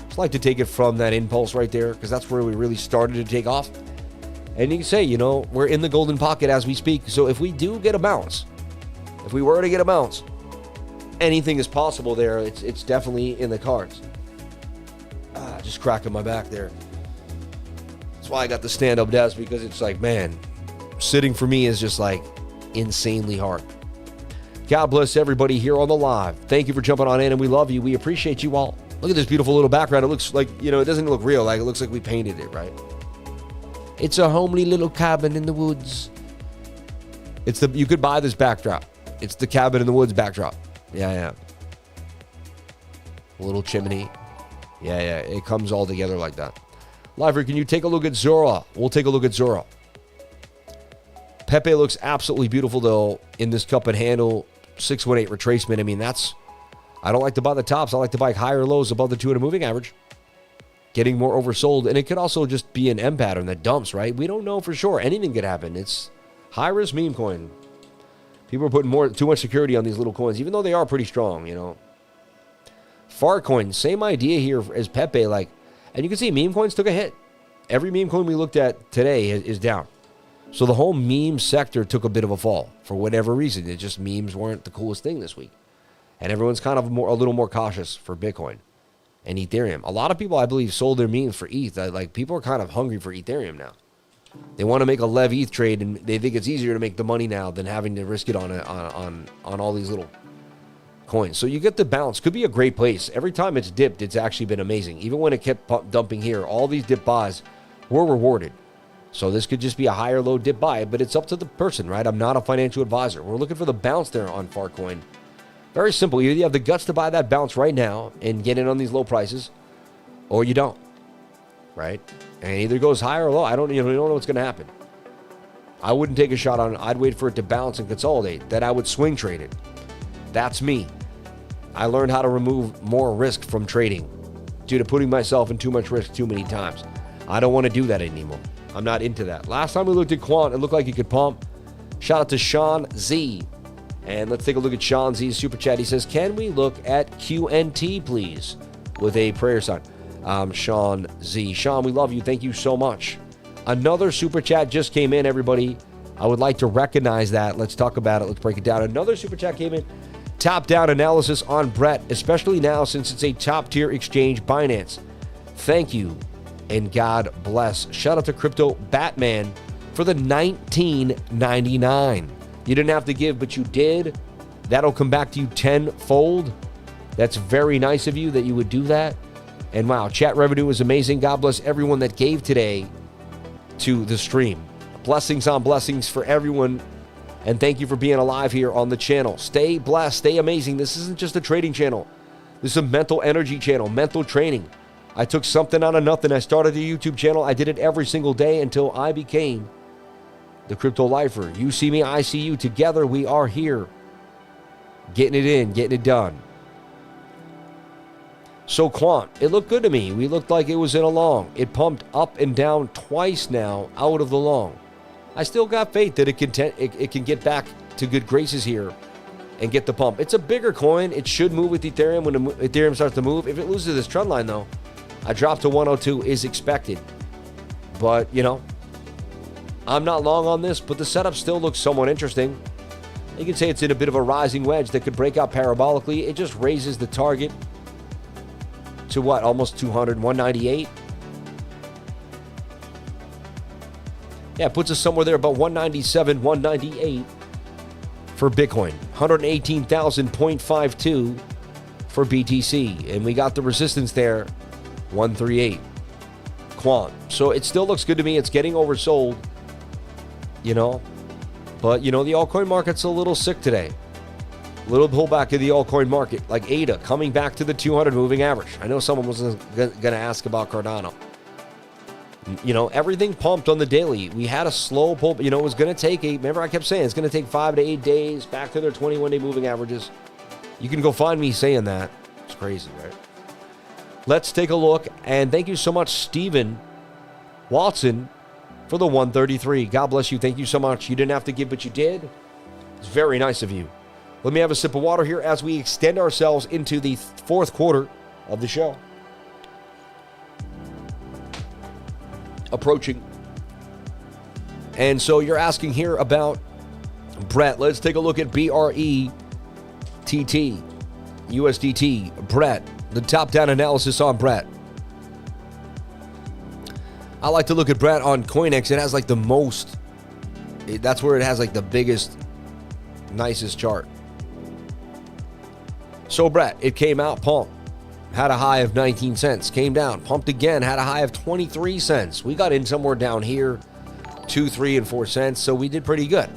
Just like to take it from that impulse right there, because that's where we really started to take off. And you can say, we're in the golden pocket as we speak. So if we do get a bounce, if we were to get a bounce, anything is possible there. It's definitely in the cards. Just cracking my back there. That's why I got the stand-up desk, because it's like, man, sitting for me is just like insanely hard. God bless everybody here on the live. Thank you for jumping on in, and we love you. We appreciate you all. Look at this beautiful little background. It looks like, it doesn't look real. Like, it looks like we painted it, right? It's a homely little cabin in the woods. You could buy this backdrop. It's the cabin in the woods backdrop. Yeah. A little chimney. Yeah. It comes all together like that. Liver, can you take a look at ZORA? We'll take a look at ZORA. PEPE looks absolutely beautiful, though, in this cup and handle 618 retracement. I mean, I don't like to buy the tops. I like to buy higher lows above the 200 moving average. Getting more oversold. And it could also just be an M pattern that dumps, right? We don't know for sure. Anything could happen. It's high-risk meme coin. People are putting too much security on these little coins, even though they are pretty strong, FARTCOIN, same idea here as PEPE. And you can see meme coins took a hit. Every meme coin we looked at today is down. So the whole meme sector took a bit of a fall for whatever reason. It just memes weren't the coolest thing this week. And everyone's kind of a little more cautious for Bitcoin and Ethereum. A lot of people, I believe, sold their memes for ETH. Like, people are kind of hungry for Ethereum now. They want to make a Lev ETH trade, and they think it's easier to make the money now than having to risk it on all these little coins. So you get the bounce. Could be a great place. Every time it's dipped, it's actually been amazing. Even when it kept dumping here, all these dip buys were rewarded. So this could just be a higher low dip buy, but it's up to the person, right? I'm not a financial advisor. We're looking for the bounce there on FARTCOIN. Very simple. Either you have the guts to buy that bounce right now and get in on these low prices, or you don't, right? And it either goes higher or low. You don't know what's going to happen. I wouldn't take a shot on it. I'd wait for it to bounce and consolidate. Then I would swing trade it. That's me. I learned how to remove more risk from trading due to putting myself in too much risk too many times. I don't want to do that anymore. I'm not into that. Last time we looked at Quant, it looked like he could pump. Shout out to Sean Z. And let's take a look at Sean Z's super chat. He says, can we look at QNT, please? With a prayer sign. Sean Z. Sean, we love you. Thank you so much. Another super chat just came in, everybody. I would like to recognize that. Let's talk about it. Let's break it down. Another super chat came in. Top-down analysis on Brett, especially now since it's a top-tier exchange, Binance. Thank you, and God bless. Shout out to Crypto Batman for the $19.99. You didn't have to give, but you did. That'll come back to you tenfold. That's very nice of you that you would do that. And wow, chat revenue is amazing. God bless everyone that gave today to the stream. Blessings on blessings for everyone. And thank you for being alive here on the channel. Stay blessed. Stay amazing. This isn't just a trading channel. This is a mental energy channel, mental training. I took something out of nothing. I started a YouTube channel. I did it every single day until I became the Crypto Lifer. You see me, I see you. Together we are here. Getting it in, getting it done. So Quant, it looked good to me. We looked like it was in a long. It pumped up and down twice now out of the long. I still got faith that it can get back to good graces here and get the pump. It's a bigger coin. It should move with Ethereum when Ethereum starts to move. If it loses this trend line, though, a drop to 102 is expected. But, you know, I'm not long on this, but the setup still looks somewhat interesting. You can say it's in a bit of a rising wedge that could break out parabolically. It just raises the target to what? Almost 200, 198? Yeah, it puts us somewhere there about 197, 198 for Bitcoin. 118,000.52 for BTC. And we got the resistance there, 138. Quant. So it still looks good to me. It's getting oversold, you know. But, you know, the altcoin market's a little sick today. A little pullback in the altcoin market, like ADA coming back to the 200 moving average. I know someone was going to ask about Cardano. You know, everything pumped on the daily. We had a slow pull. You know, it was going to take remember I kept saying it's going to take 5 to 8 days back to their 21-day moving averages. You can go find me saying that. It's crazy, right? Let's take a look. And thank you so much, Steven Watson, for the 133. God bless you. Thank you so much. You didn't have to give, but you did. It's very nice of you. Let me have a sip of water here as we extend ourselves into the fourth quarter of the show. Approaching. And so you're asking here about Brett. Let's take a look at BRETT, USDT, Brett, the top-down analysis on Brett. I like to look at Brett on CoinEx. It has like the most, that's where it has like the biggest, nicest chart. So Brett, it came out, pumped, had a high of 19 cents, came down, pumped again, had a high of 23 cents. We got in somewhere down here, 2, 3, and 4 cents, so we did pretty good,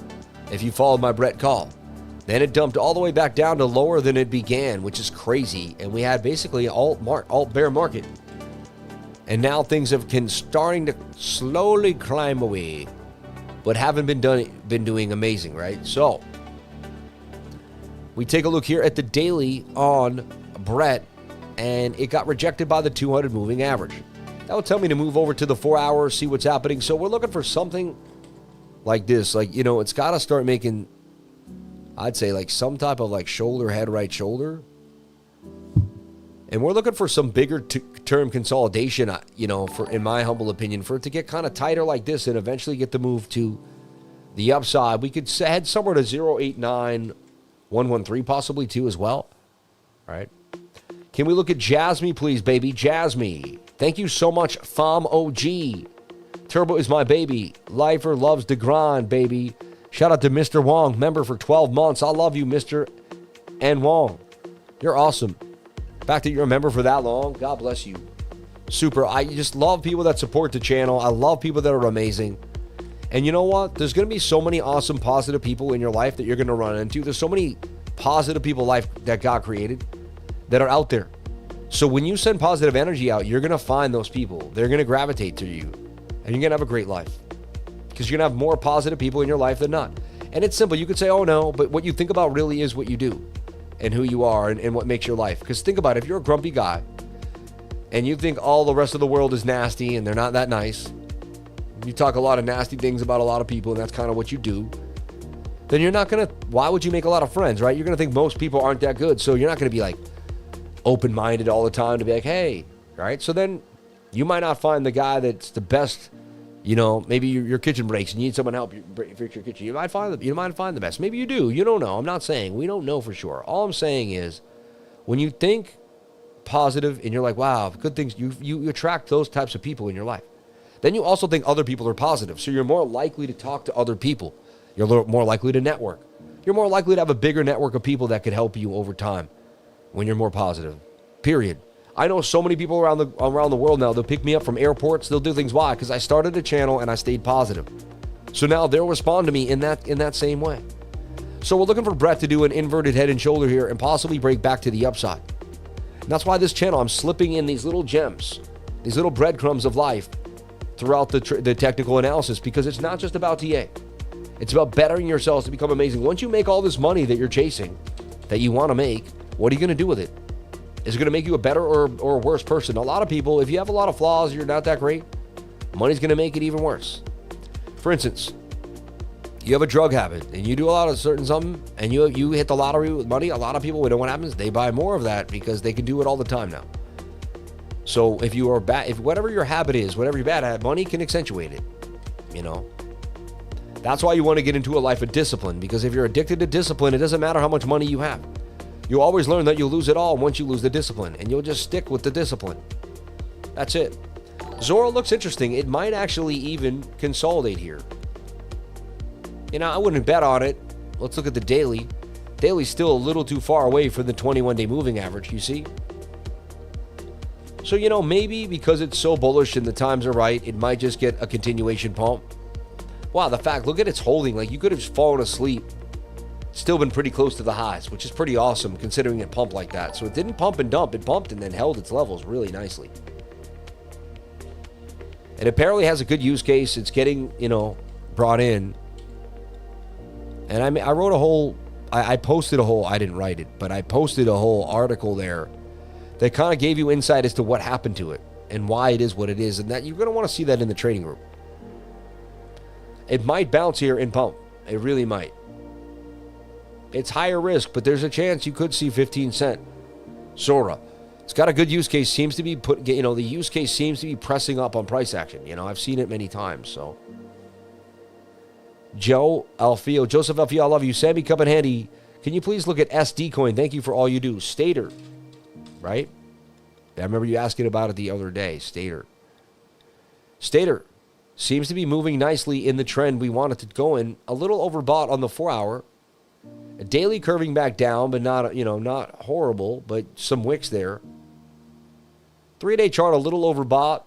if you followed my Brett call. Then it dumped all the way back down to lower than it began, which is crazy, and we had basically an alt bear market. And now things have been starting to slowly climb away, but haven't been doing amazing, right? So we take a look here at the daily on Brett, and it got rejected by the 200 moving average. That would tell me to move over to the 4 hour, see what's happening. So we're looking for something like this. Like, you know, it's got to start making, I'd say, like some type of like shoulder, head, right shoulder. And we're looking for some bigger term consolidation, you know, for, in my humble opinion, for it to get kind of tighter like this and eventually get the move to the upside. We could head somewhere to 0.89113 possibly too as well. All right. Can we look at JASMY, please, baby? JASMY. Thank you so much, FOM OG. Turbo is my baby. Lifer loves the grind, baby. Shout out to Mr. Wong, member for 12 months. I love you, Mr. N. Wong. You're awesome. The fact that you're a member for that long, God bless you. Super. I just love people that support the channel. I love people that are amazing. And you know what? There's going to be so many awesome, positive people in your life that you're going to run into. There's so many positive people in life that God created that are out there. So when you send positive energy out, you're going to find those people. They're going to gravitate to you. And you're going to have a great life. Because you're going to have more positive people in your life than not. And it's simple. You could say, oh no, but what you think about really is what you do. And who you are and what makes your life. Because think about it. If you're a grumpy guy, and you think all the rest of the world is nasty and they're not that nice, you talk a lot of nasty things about a lot of people, and that's kind of what you do, then you're not going to, why would you make a lot of friends, right? You're going to think most people aren't that good, so you're not going to be like open-minded all the time to be like, hey, right? So then you might not find the guy that's the best, you know, maybe your kitchen breaks and you need someone to help you fix your kitchen. You might find the best. Maybe you do. You don't know. I'm not saying. We don't know for sure. All I'm saying is when you think positive and you're like, wow, good things, you attract those types of people in your life. Then you also think other people are positive, so you're more likely to talk to other people. You're more likely to network. You're more likely to have a bigger network of people that could help you over time when you're more positive, period. I know so many people around the world now, they'll pick me up from airports, they'll do things. Why? Because I started a channel and I stayed positive. So now they'll respond to me in that same way. So we're looking for Brett to do an inverted head and shoulder here and possibly break back to the upside. And that's why this channel, I'm slipping in these little gems, these little breadcrumbs of life throughout the technical analysis, because it's not just about TA. It's about bettering yourselves to become amazing. Once you make all this money that you're chasing, that you want to make, what are you going to do with it? Is it going to make you a better or a worse person? A lot of people, if you have a lot of flaws, you're not that great, money's going to make it even worse. For instance, you have a drug habit and you do a lot of certain something and you hit the lottery with money. A lot of people, we know what happens. They buy more of that because they can do it all the time now. So if you are bad, if whatever your habit is, whatever your bad habit, money can accentuate it, you know. That's why you want to get into a life of discipline, because if you're addicted to discipline, it doesn't matter how much money you have. You always learn that you'll lose it all once you lose the discipline, and you'll just stick with the discipline. That's it. ZORA looks interesting. It might actually even consolidate here. You know, I wouldn't bet on it. Let's look at the daily. Daily's still a little too far away from the 21-day moving average, you see? So, you know, maybe because it's so bullish and the times are right, it might just get a continuation pump. Wow, the fact, look at its holding. Like, you could have fallen asleep. Still been pretty close to the highs, which is pretty awesome considering it pumped like that. So it didn't pump and dump. It pumped and then held its levels really nicely. It apparently has a good use case. It's getting, you know, brought in. And I wrote a whole, I posted a whole, I didn't write it, but I posted a whole article there that kind of gave you insight as to what happened to it and why it is what it is. And that you're going to want to see that in the trading group. It might bounce here and pump. It really might. It's higher risk, but there's a chance you could see 15 cent. ZORA. It's got a good use case. Seems to be the use case seems to be pressing up on price action. You know, I've seen it many times, so. Joseph Alfio, I love you. Sammy Cup and Handy, can you please look at SD Coin? Thank you for all you do. Stater, right? I remember you asking about it the other day. Stater seems to be moving nicely in the trend we want it to go in. A little overbought on the 4-hour. A daily curving back down, but not, you know, not horrible, but some wicks there. 3-day chart a little overbought.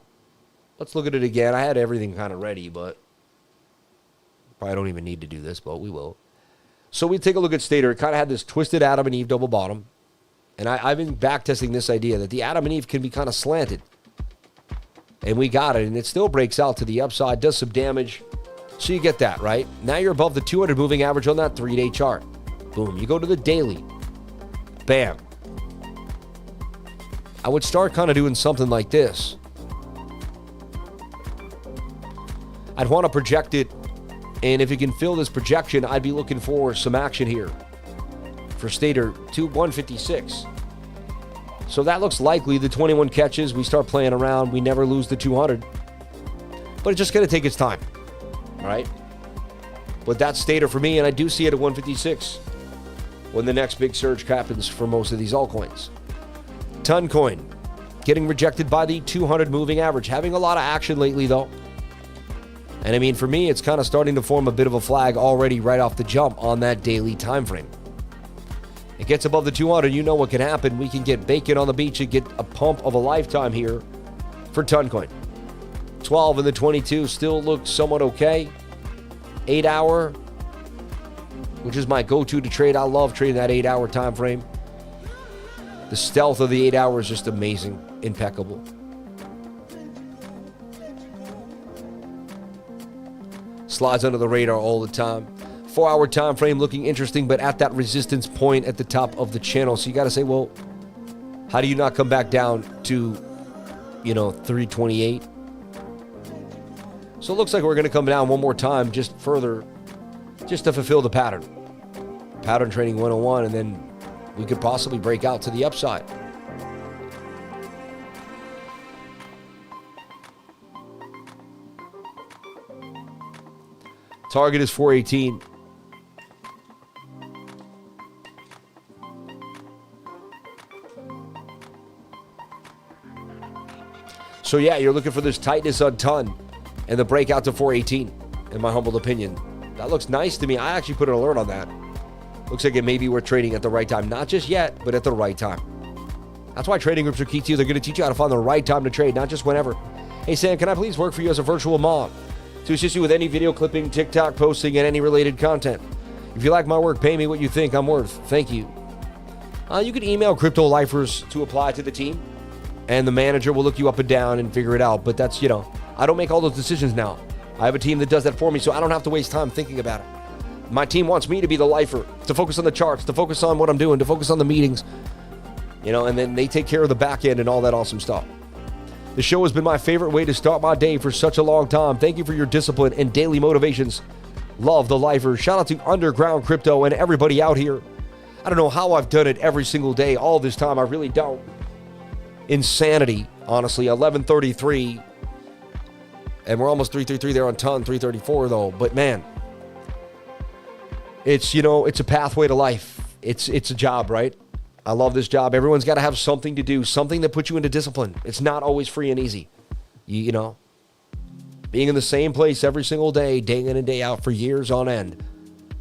Let's look at it again. I had everything kind of ready, but probably don't even need to do this, but we will. So we take a look at Stater. It kind of had this twisted Adam and Eve double bottom. And I've been backtesting this idea that the Adam and Eve can be kind of slanted. And we got it, and it still breaks out to the upside, does some damage. So you get that, right? Now you're above the 200 moving average on that 3-day chart. Boom. You go to the daily. Bam. I would start kind of doing something like this. I'd want to project it, and if you can fill this projection, I'd be looking for some action here for Stater to 156. So that looks likely. The 21 catches, we start playing around. We never lose the 200. But it's just going to take its time, right? But that's Stater for me, and I do see it at 156 when the next big surge happens for most of these altcoins. Toncoin getting rejected by the 200 moving average. Having a lot of action lately, though. And I mean, for me, it's kind of starting to form a bit of a flag already right off the jump on that daily time frame. It gets above the 200, you know what can happen. We can get bacon on the beach and get a pump of a lifetime here for Toncoin. 12 and the 22 still looks somewhat okay. 8 hour, which is my go-to to trade. I love trading that 8 hour time frame. The stealth of the 8 hours is just amazing, impeccable. Slides under the radar all the time. 4 hour time frame looking interesting, but at that resistance point at the top of the channel. So you got to say, well, how do you not come back down to, 328? So it looks like we're going to come down one more time just further, just to fulfill the pattern. Pattern trading 101, and then we could possibly break out to the upside. Target is 418. So yeah, you're looking for this tightness on ton and the breakout to 418, in my humble opinion. That looks nice to me. I actually put an alert on that. Looks like it may be worth trading at the right time. Not just yet, but at the right time. That's why trading groups are key to you. They're going to teach you how to find the right time to trade, not just whenever. Hey, Sam, can I please work for you as a virtual mom to assist you with any video clipping, TikTok posting, and any related content? If you like my work, pay me what you think I'm worth. Thank you. You can email Crypto Lifers to apply to the team, and the manager will look you up and down and figure it out. But that's, I don't make all those decisions now. I have a team that does that for me, so I don't have to waste time thinking about it. My team wants me to be the lifer, to focus on the charts, to focus on what I'm doing, to focus on the meetings, and then they take care of the back end and all that awesome stuff. The show has been my favorite way to start my day for such a long time. Thank you for your discipline and daily motivations. Love the lifer. Shout out to Underground Crypto and everybody out here. I don't know how I've done it every single day all this time. I really don't. Insanity, honestly. 1133, and we're almost 333 there on ton. 334 though. But man, it's it's a pathway to life. It's a job, right? I love this job. Everyone's got to have something to do, something that puts you into discipline. It's not always free and easy. Being in the same place every single day in and day out for years on end,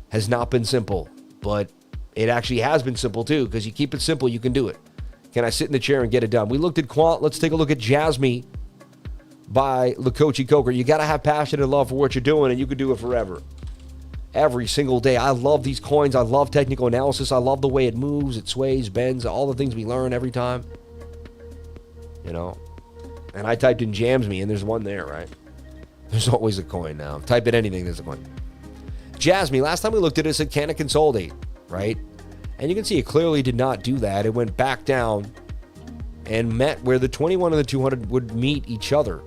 has not been simple. But it actually has been simple too, because you keep it simple, you can do it. Can I sit in the chair and get it done? We looked at Quant. Let's take a look at JASMY by Lakochi Coker. You got to have passion and love for what you're doing, and you can do it forever. Every single day. I love these coins. I love technical analysis. I love the way it moves, it sways, bends, all the things we learn every time. And I typed in JASMY, and there's one there, right? There's always a coin now. Type in anything, there's a coin. JASMY, last time we looked at it, it said, can it consolidate, right? And you can see it clearly did not do that. It went back down and met where the 21 and the 200 would meet each other.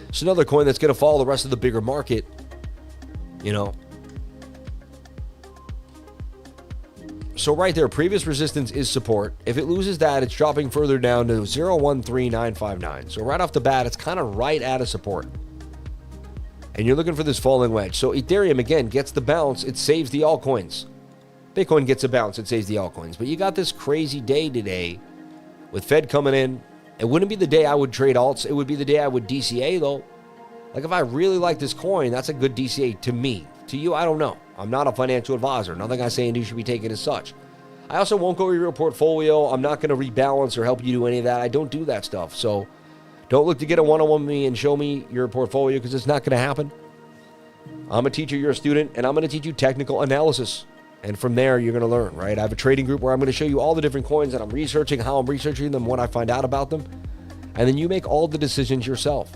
It's another coin that's going to follow the rest of the bigger market, So right there, previous resistance is support. If it loses that, it's dropping further down to 013959. So right off the bat, it's kind of right at a support. And you're looking for this falling wedge. So Ethereum, again, gets the bounce. It saves the altcoins. Bitcoin gets a bounce. It saves the altcoins. But you got this crazy day today with Fed coming in. It wouldn't be the day I would trade alts. It would be the day I would DCA, though. Like, if I really like this coin, that's a good DCA to me. To you, I don't know. I'm not a financial advisor. Nothing I say and do should be taken as such. I also won't go over your portfolio. I'm not going to rebalance or help you do any of that. I don't do that stuff. So don't look to get a one-on-one with me and show me your portfolio, because it's not going to happen. I'm a teacher, you're a student, and I'm going to teach you technical analysis. And from there, you're going to learn, right? I have a trading group where I'm going to show you all the different coins that I'm researching, how I'm researching them, what I find out about them. And then you make all the decisions yourself.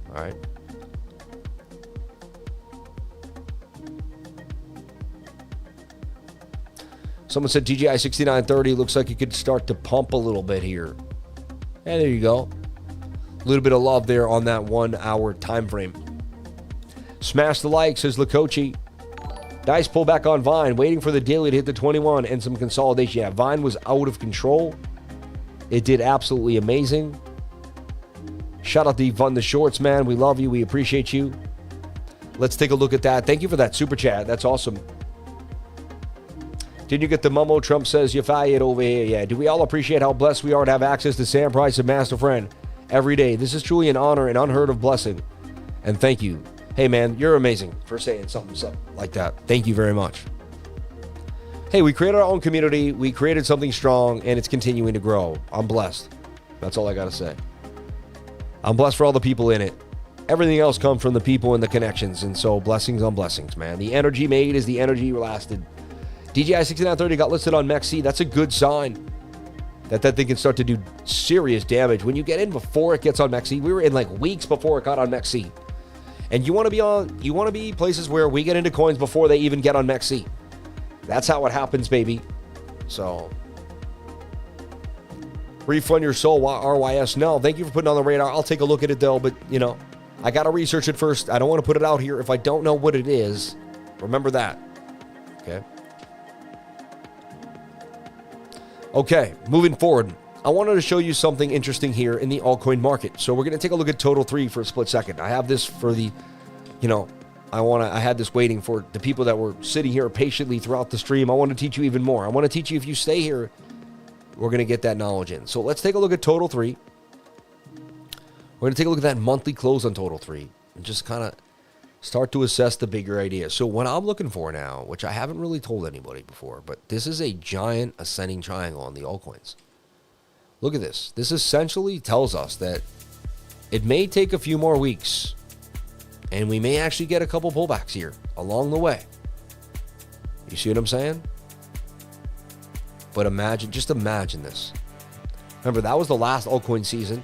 All right? Someone said DJI 6930 looks like it could start to pump a little bit here. And there you go. A little bit of love there on that 1 hour time frame. Smash the like, says Lakochi. Nice pullback on Vine, waiting for the daily to hit the 21 and some consolidation. Yeah, Vine was out of control. It did absolutely amazing. Shout out to Yvonne the Shorts, man. We love you. We appreciate you. Let's take a look at that. Thank you for that super chat. That's awesome. Did you get the memo? Trump says you fired over here. Yeah. Do we all appreciate how blessed we are to have access to Sam Price and Master Friend every day? This is truly an honor and unheard of blessing. And thank you. Hey, man, you're amazing for saying something like that. Thank you very much. hey, we created our own community. We created something strong, and it's continuing to grow. I'm blessed. That's all I got to say. I'm blessed for all the people in it. Everything else comes from the people and the connections, and so blessings on blessings, man. The energy made is the energy lasted. DJI 6930 got listed on MEXC. That's a good sign that thing can start to do serious damage. When you get in before it gets on MEXC, we were in like weeks before it got on MEXC. And you want to be places where we get into coins before they even get on MEXC. That's how it happens, baby. So, refund your soul, RYS. No, thank you for putting it on the radar. I'll take a look at it though, but you know, I got to research it first. I don't want to put it out here if I don't know what it is. Remember that. Okay. Okay, moving forward. I wanted to show you something interesting here in the altcoin market. So we're going to take a look at Total 3 for a split second. I have this for the, you know, I had this waiting for the people that were sitting here patiently throughout the stream. I want to teach you even more. I want to teach you, if you stay here, we're going to get that knowledge in. So let's take a look at Total 3. We're going to take a look at that monthly close on Total 3 and just kind of start to assess the bigger idea. So what I'm looking for now, which I haven't really told anybody before, but this is a giant ascending triangle on the altcoins. Look at this. This essentially tells us that it may take a few more weeks and we may actually get a couple pullbacks here along the way. You see what I'm saying? But just imagine this. Remember, that was the last altcoin season.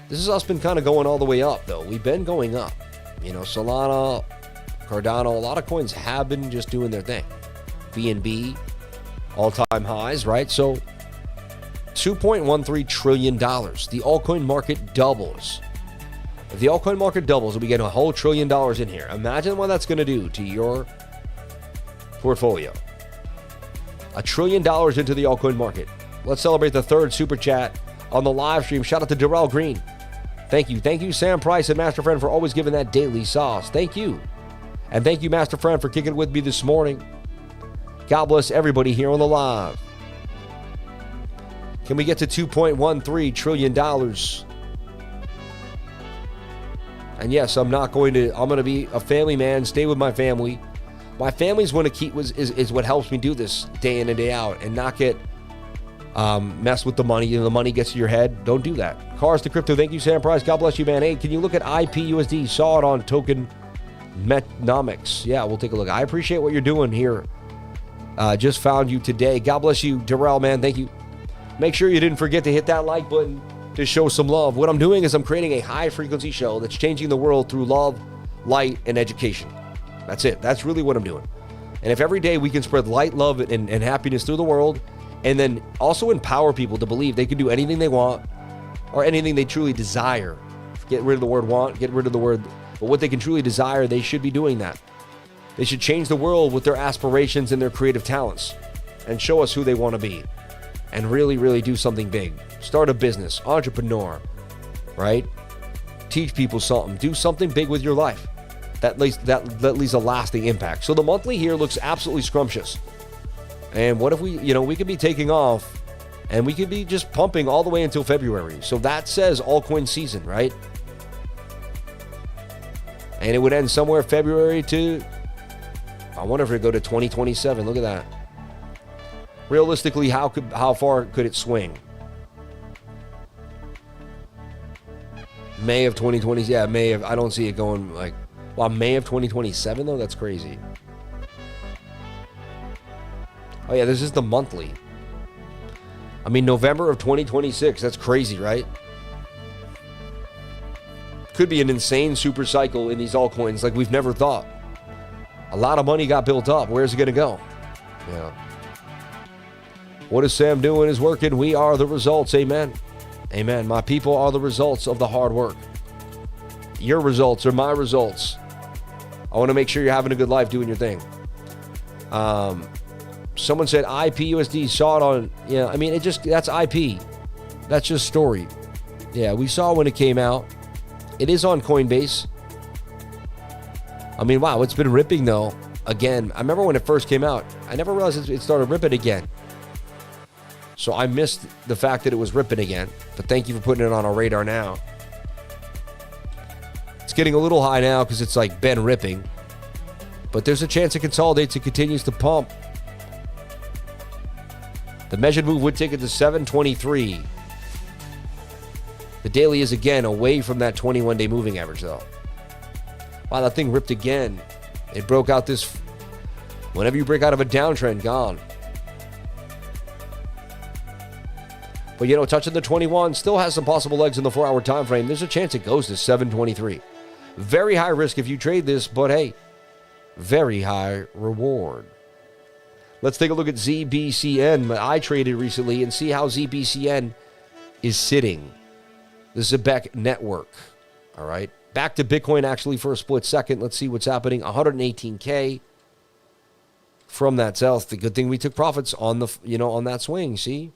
This has us been kind of going all the way up, though. We've been going up. You know, Solana, Cardano, a lot of coins have been just doing their thing. BNB, all-time highs, right? So, $2.13 trillion. The altcoin market doubles. If the altcoin market doubles, we get a whole $1 trillion in here. Imagine what that's going to do to your portfolio. $1 trillion into the altcoin market. Let's celebrate the third super chat on the live stream. Shout out to Darrell Green. Thank you. Thank you, Sam Price and Master Friend, for always giving that daily sauce. Thank you. And thank you, Master Friend, for kicking it with me this morning. God bless everybody here on the live. Can we get to $2.13 trillion? And yes, I'm going to be a family man, stay with my family. My family's want to keep is what helps me do this day in and day out and not get mess with the money. You know, the money gets to your head. Don't do that. Cars to crypto. Thank you, Sam Price. God bless you, man. Hey, can you look at IPUSD? Saw it on Tokenomics. Yeah, we'll take a look. I appreciate what you're doing here. Just found you today. God bless you, Darrell, man. Thank you. Make sure you didn't forget to hit that like button to show some love. What I'm doing is I'm creating a high-frequency show that's changing the world through love, light, and education. That's it. That's really what I'm doing. And if every day we can spread light, love, and happiness through the world, and then also empower people to believe they can do anything they want or anything they truly desire. Get rid of the word want, get rid of the word, but what they can truly desire, they should be doing that. They should change the world with their aspirations and their creative talents and show us who they want to be and really, really do something big. Start a business, entrepreneur, right? Teach people something. Do something big with your life. That leaves a lasting impact. So the monthly here looks absolutely scrumptious. And what if we could be taking off and we could be just pumping all the way until February. So that says altcoin season, right? And it would end somewhere February to, I wonder if it would go to 2027. Look at that. Realistically, how far could it swing? May of 2020. Yeah, I don't see it going like, well, May of 2027 though. That's crazy. Oh yeah, this is the monthly. I mean, November of 2026. That's crazy, right? Could be an insane super cycle in these altcoins like we've never thought. A lot of money got built up. Where's it going to go? Yeah. What is Sam doing is working. We are the results. Amen. Amen. My people are the results of the hard work. Your results are my results. I want to make sure you're having a good life doing your thing. Someone said IPUSD, saw it on, yeah, I mean, that's IP. That's just story. Yeah, we saw when it came out. It is on Coinbase. I mean, wow, it's been ripping though. Again, I remember when it first came out, I never realized it started ripping again. So I missed the fact that it was ripping again, but thank you for putting it on our radar now. It's getting a little high now because it's like been ripping, but there's a chance it consolidates and continues to pump. The measured move would take it to 723. The daily is again away from that 21-day moving average, though. Wow, that thing ripped again. It broke out this... Whenever you break out of a downtrend, gone. But, you know, touching the 21 still has some possible legs in the 4-hour time frame. There's a chance it goes to 723. Very high risk if you trade this, but hey, very high reward. Let's take a look at ZBCN. I traded recently and see how ZBCN is sitting. The ZBEC network. All right. Back to Bitcoin actually for a split second. Let's see what's happening. 118K from that sell. The good thing we took profits on the, you know, on that swing, see?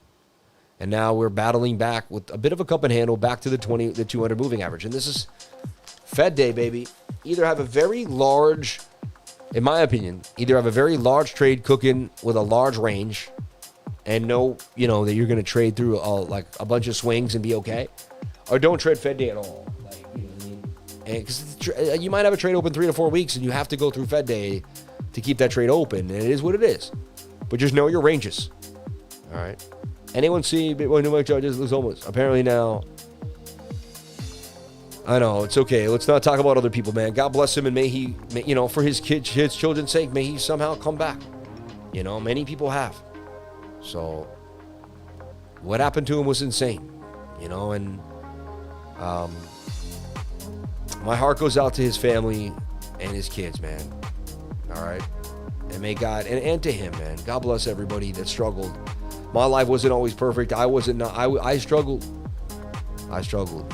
And now we're battling back with a bit of a cup and handle back to the 200 moving average. And this is Fed day, baby. Either have a very large, in my opinion, either have a very large trade cooking with a large range and know, you know, that you're going to trade through like a bunch of swings and be okay, or don't trade Fed day at all. Like, you know what I mean? And because you might have a trade open 3 to 4 weeks and you have to go through Fed day to keep that trade open. And it is what it is. But just know your ranges. All right. Anyone see Bitcoin New York charges lose almost? Apparently now. I know, it's okay. Let's not talk about other people, man. God bless him, and may he, you know, for his children's sake, may he somehow come back. You know, many people have. So, what happened to him was insane. You know, and my heart goes out to his family and his kids, man. All right? And may God, and to him, man. God bless everybody that struggled. My life wasn't always perfect. I wasn't. I struggled. I struggled.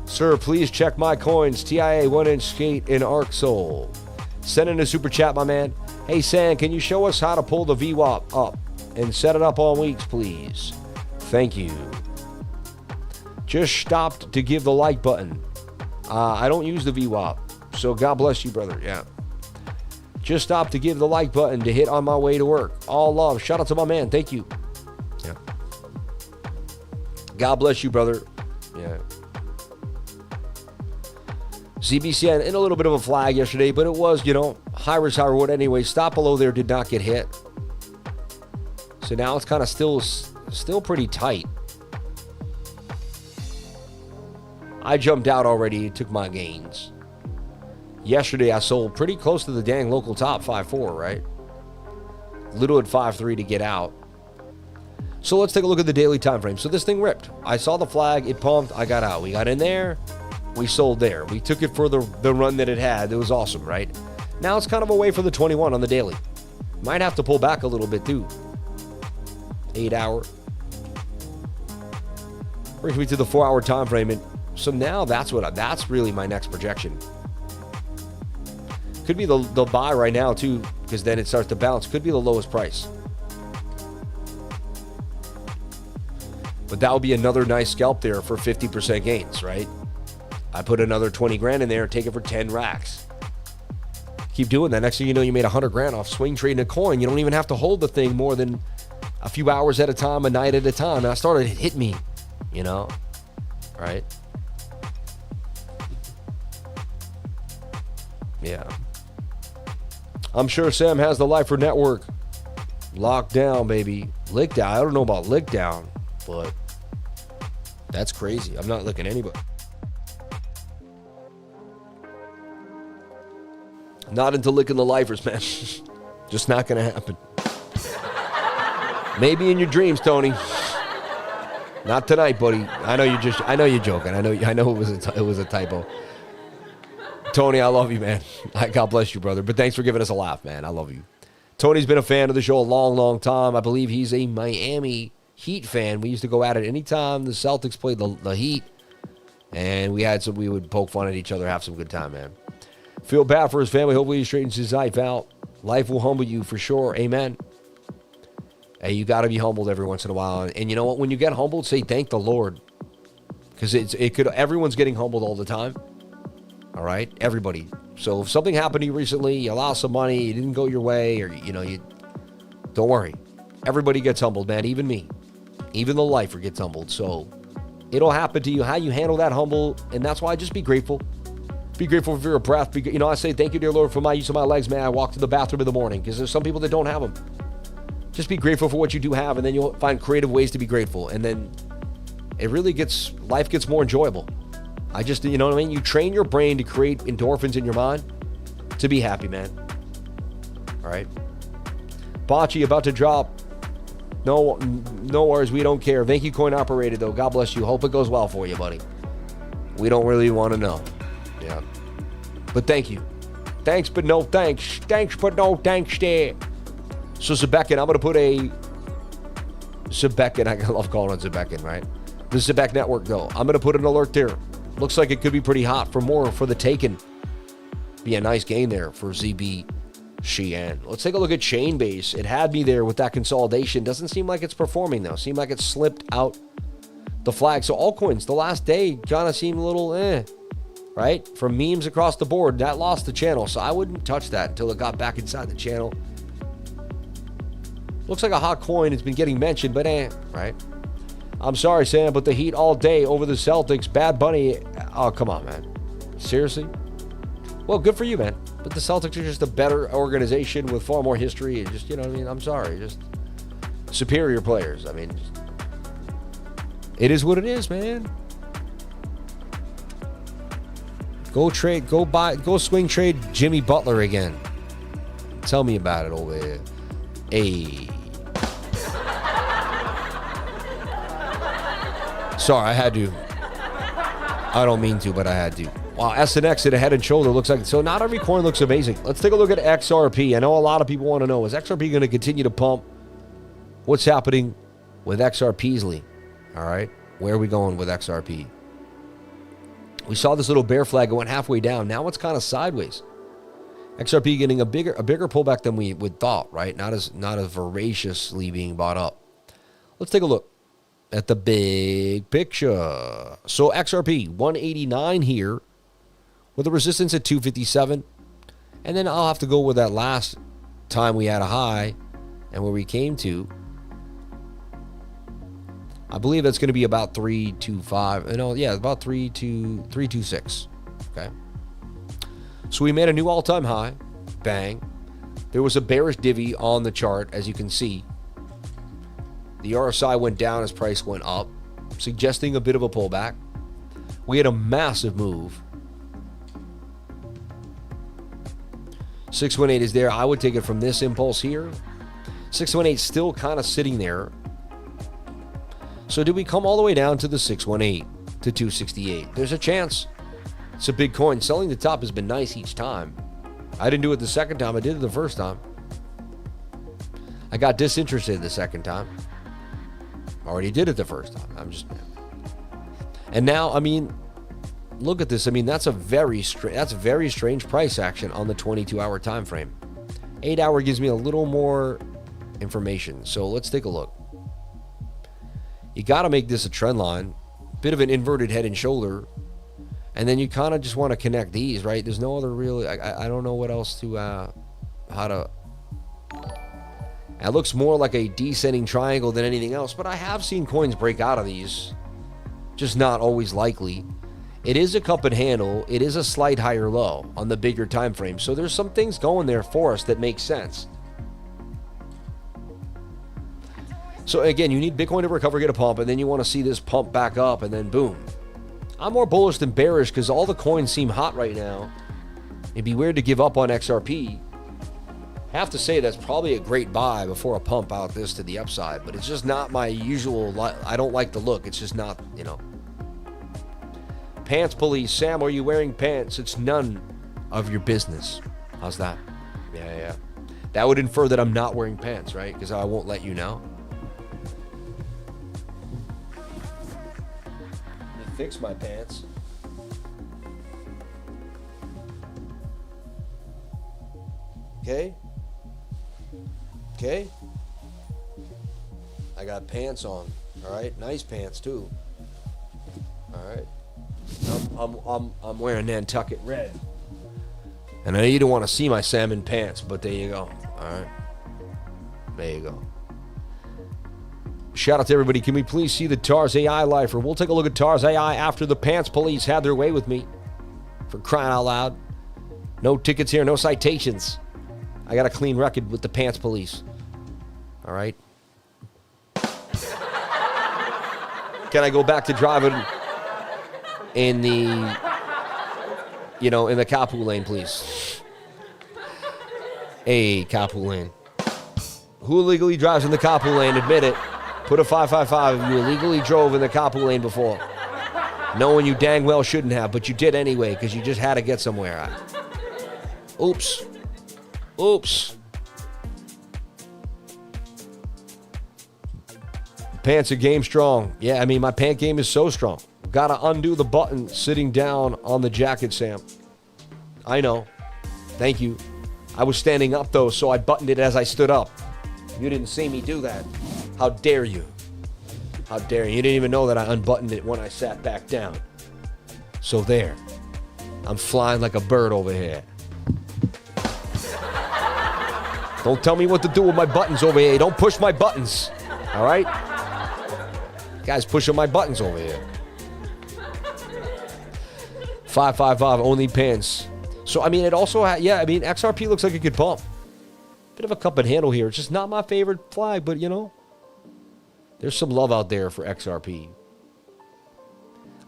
Sir, please check my coins. TIA 1-inch skate in Arc Soul. Send in a super chat, my man. Hey, Sam, can you show us how to pull the VWAP up and set it up on weeks, please? Thank you. Just stopped to give the like button. I don't use the VWAP, so God bless you, brother. Yeah. Just stopped to give the like button to hit on my way to work. All love. Shout out to my man. Thank you. Yeah. God bless you, brother. Yeah. ZBCN in a little bit of a flag yesterday, but it was, you know, high risk, high reward anyway. Stop below there did not get hit. So now it's kind of still pretty tight. I jumped out already, took my gains. Yesterday, I sold pretty close to the dang local top, 5.4, right? Little at 5.3 to get out. So let's take a look at the daily time frame. So this thing ripped. I saw the flag, it pumped, I got out. We got in there, we sold there. We took it for the run that it had. It was awesome, right? Now it's kind of away for the 21 on the daily. Might have to pull back a little bit too. 8 hour. Brings me to the 4-hour time frame. And so now that's really my next projection. Could be the buy right now too, because then it starts to bounce. Could be the lowest price. But that would be another nice scalp there for 50% gains, right? I put another 20 grand in there, take it for 10 racks. Keep doing that. Next thing you know, you made 100 grand off swing trading a coin. You don't even have to hold the thing more than a few hours at a time, a night at a time. And I started to hit me, you know, right? Yeah. I'm sure Sam has the Lifer Network locked down, baby. Licked down. I don't know about licked down, but that's crazy. I'm not licking anybody. Not into licking the lifers, man. Just not going to happen. Maybe in your dreams, Tony. Not tonight, buddy. I know you're joking. I know it was a typo. Tony, I love you, man. God bless you, brother. But thanks for giving us a laugh, man. I love you. Tony's been a fan of the show a long, long time. I believe he's a Miami Heat fan. We used to go at it anytime the Celtics played the Heat. And we would poke fun at each other, have some good time, man. Feel bad for his family. Hopefully he straightens his life out. Life will humble you for sure. Amen. Hey, you got to be humbled every once in a while. And you know what? When you get humbled, say thank the Lord. Because everyone's getting humbled all the time. All right? Everybody. So if something happened to you recently, you lost some money, you didn't go your way, or, you don't worry. Everybody gets humbled, man. Even me. Even the lifer gets humbled. So it'll happen to you. How you handle that humble, and that's why just be grateful. Be grateful for your breath. You know, I say thank you, dear Lord, for my use of my legs, man. I walk to the bathroom in the morning because there's some people that don't have them. Just be grateful for what you do have, and then you'll find creative ways to be grateful. And then life gets more enjoyable. You know what I mean? You train your brain to create endorphins in your mind to be happy, man. All right. Bocce about to drop. No worries. We don't care. Thank you, Coin Operated, though. God bless you. Hope it goes well for you, buddy. We don't really want to know. Yeah. But thank you. Thanks, but no thanks. Thanks, but no thanks there. So Zebekin, I'm going to put a Zebekin. I love calling it Zebekin, right? The Zebek Network, though. I'm going to put an alert there. Looks like it could be pretty hot for more for the taken. Be a nice gain there for ZBCN. Let's take a look at Chainbase. It had me there with that consolidation. Doesn't seem like it's performing, though. Seemed like it slipped out the flag. So altcoins, the last day, kind of seemed a little right? From memes across the board, that lost the channel. So I wouldn't touch that until it got back inside the channel. Looks like a hot coin. It's been getting mentioned, but right? I'm sorry, Sam, but the Heat all day over the Celtics. Bad Bunny. Oh, come on, man. Seriously? Well, good for you, man. But the Celtics are just a better organization with far more history. And just, you know what I mean? I'm sorry. Just superior players. I mean, it is what it is, man. Go swing trade Jimmy Butler again. Tell me about it over here. Hey. Sorry, I had to. I don't mean to, but I had to. Wow, SNX at a head and shoulder looks like... So not every coin looks amazing. Let's take a look at XRP. I know a lot of people want to know, is XRP going to continue to pump? What's happening with XRPeasly? All right, where are we going with XRP? We saw this little bear flag. It went halfway down. Now it's kind of sideways. XRP getting a bigger pullback than we would thought, right? Not as voraciously being bought up. Let's take a look at the big picture. So XRP 189 here with a resistance at 257. And then I'll have to go with that last time we had a high and where we came to. I believe that's going to be about 325. About 326. Okay. So we made a new all-time high. Bang. There was a bearish divvy on the chart, as you can see. The RSI went down as price went up, suggesting a bit of a pullback. We had a massive move. 618 is there. I would take it from this impulse here. 618 still kind of sitting there. So did we come all the way down to the 618 to 268? There's a chance. It's a big coin. Selling the top has been nice each time. I didn't do it the second time. I did it the first time. I got disinterested the second time. Already did it the first time. And now, I mean, look at this. I mean, that's very strange price action on the 22-hour time frame. 8-hour gives me a little more information. So let's take a look. You got to make this a trend line. Bit of an inverted head and shoulder. And then you kind of just want to connect these, right? There's no other real... I don't know what else to... how to... It looks more like a descending triangle than anything else, but I have seen coins break out of these. Just not always likely. It is a cup and handle. It is a slight higher low on the bigger time frame. So there's some things going there for us that make sense. So again, you need Bitcoin to recover, get a pump, and then you want to see this pump back up, and then boom. I'm more bullish than bearish because all the coins seem hot right now. It'd be weird to give up on XRP. Have to say that's probably a great buy before a pump out this to the upside, but it's just not my usual. I don't like the look. It's just not, you know. Pants police. Sam, are you wearing pants? It's none of your business. How's that? Yeah. That would infer that I'm not wearing pants, right? Because I won't let you know. Let me fix my pants. Okay. I got pants on. All right, nice pants too. All right. I'm wearing Nantucket red. And I know you don't want to see my salmon pants, but there you go. All right. There you go. Shout out to everybody. Can we please see the TARS AI lifer? We'll take a look at TARS AI after the pants police had their way with me. For crying out loud. No tickets here, no citations. I got a clean record with the pants police. All right. Can I go back to driving in the, in the carpool lane, please? Hey, carpool lane. Who illegally drives in the carpool lane? Admit it. Put a 555 if you illegally drove in the carpool lane before. Knowing you dang well shouldn't have, but you did anyway because you just had to get somewhere. Oops. Oops. Pants are game strong. Yeah, I mean, my pant game is so strong. Got to undo the button sitting down on the jacket, Sam. I know. Thank you. I was standing up, though, so I buttoned it as I stood up. You didn't see me do that. How dare you? How dare you? You didn't even know that I unbuttoned it when I sat back down. So there. I'm flying like a bird over here. Don't tell me what to do with my buttons over here. Don't push my buttons. All right? Guys pushing my buttons over here. 555 only pants. So, I mean, it also, XRP looks like a good pump. Bit of a cup and handle here. It's just not my favorite flag, but, there's some love out there for XRP.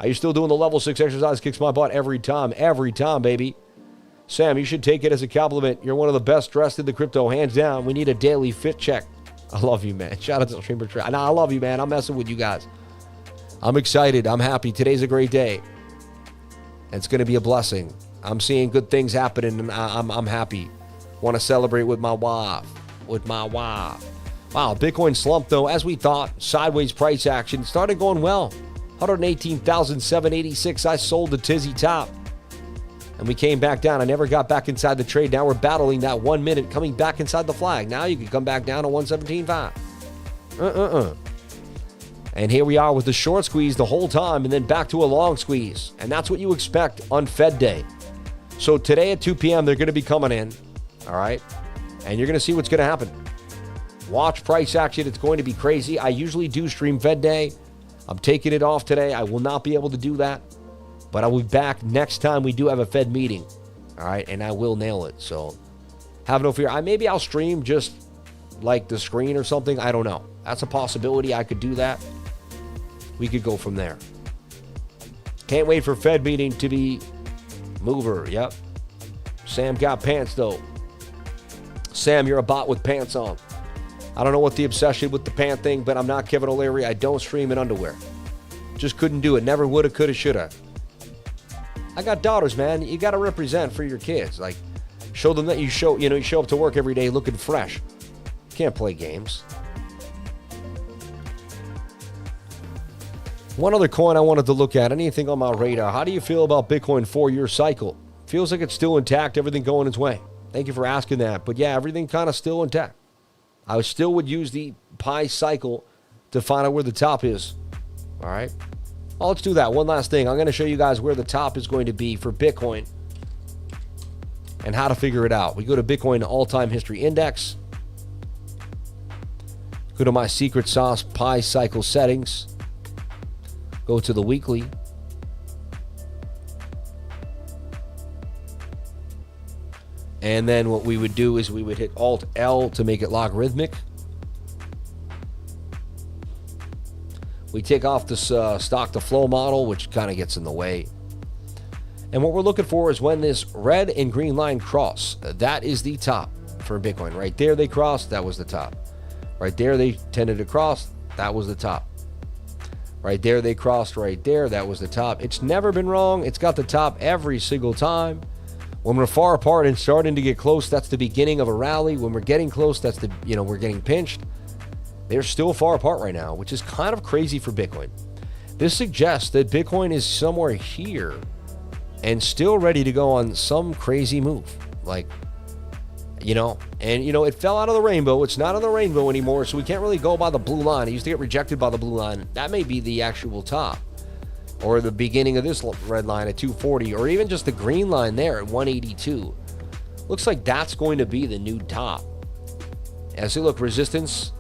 Are you still doing the level 6 exercise? Kicks my butt every time. Every time, baby. Sam, you should take it as a compliment. You're one of the best dressed in the crypto, hands down. We need a daily fit check. I love you, man. Shout out to Streamer Trey. Nah, I love you, man. I'm messing with you guys. I'm excited. I'm happy. Today's a great day. It's going to be a blessing. I'm seeing good things happening, and I'm happy. Want to celebrate with my wife. Wow, Bitcoin slumped, though, as we thought. Sideways price action. Started going well. 118,786. I sold the tizzy top. And we came back down. I never got back inside the trade. Now we're battling that 1 minute, coming back inside the flag. Now you can come back down to 117.5. And here we are with the short squeeze the whole time, and then back to a long squeeze. And that's what you expect on Fed Day. So today at 2 p.m., they're going to be coming in. All right? And you're going to see what's going to happen. Watch price action. It's going to be crazy. I usually do stream Fed Day. I'm taking it off today. I will not be able to do that. But I will be back next time we do have a Fed meeting. All right? And I will nail it. So have no fear. Maybe I'll stream just like the screen or something. I don't know. That's a possibility. I could do that. We could go from there. Can't wait for Fed meeting to be mover. Yep. Sam got pants, though. Sam, you're a bot with pants on. I don't know what the obsession with the pant thing, but I'm not Kevin O'Leary. I don't stream in underwear. Just couldn't do it. Never woulda, coulda, shoulda. I got daughters, man. You got to represent for your kids. Like, show them that you show up to work every day looking fresh. Can't play games. One other coin I wanted to look at. Anything on my radar? How do you feel about Bitcoin 4-year cycle? Feels like it's still intact. Everything going its way. Thank you for asking that. But yeah, everything kind of still intact. I still would use the pi cycle to find out where the top is. All right. Well, let's do that. One last thing. I'm going to show you guys where the top is going to be for Bitcoin and how to figure it out. We go to Bitcoin All-Time History Index. Go to my secret sauce pi cycle settings. Go to the weekly. And then what we would do is we would hit Alt-L to make it logarithmic. We take off this stock-to-flow model, which kind of gets in the way. And what we're looking for is when this red and green line cross. That is the top for Bitcoin. Right there they crossed. That was the top. Right there they tended to cross. That was the top. Right there they crossed. Right there. That was the top. It's never been wrong. It's got the top every single time. When we're far apart and starting to get close, that's the beginning of a rally. When we're getting close, that's we're getting pinched. They're still far apart right now, which is kind of crazy for Bitcoin. This suggests that Bitcoin is somewhere here and still ready to go on some crazy move. It fell out of the rainbow. It's not on the rainbow anymore, so we can't really go by the blue line. It used to get rejected by the blue line. That may be the actual top. Or the beginning of this red line at 240, or even just the green line there at 182. Looks like that's going to be the new top. As you look, resistance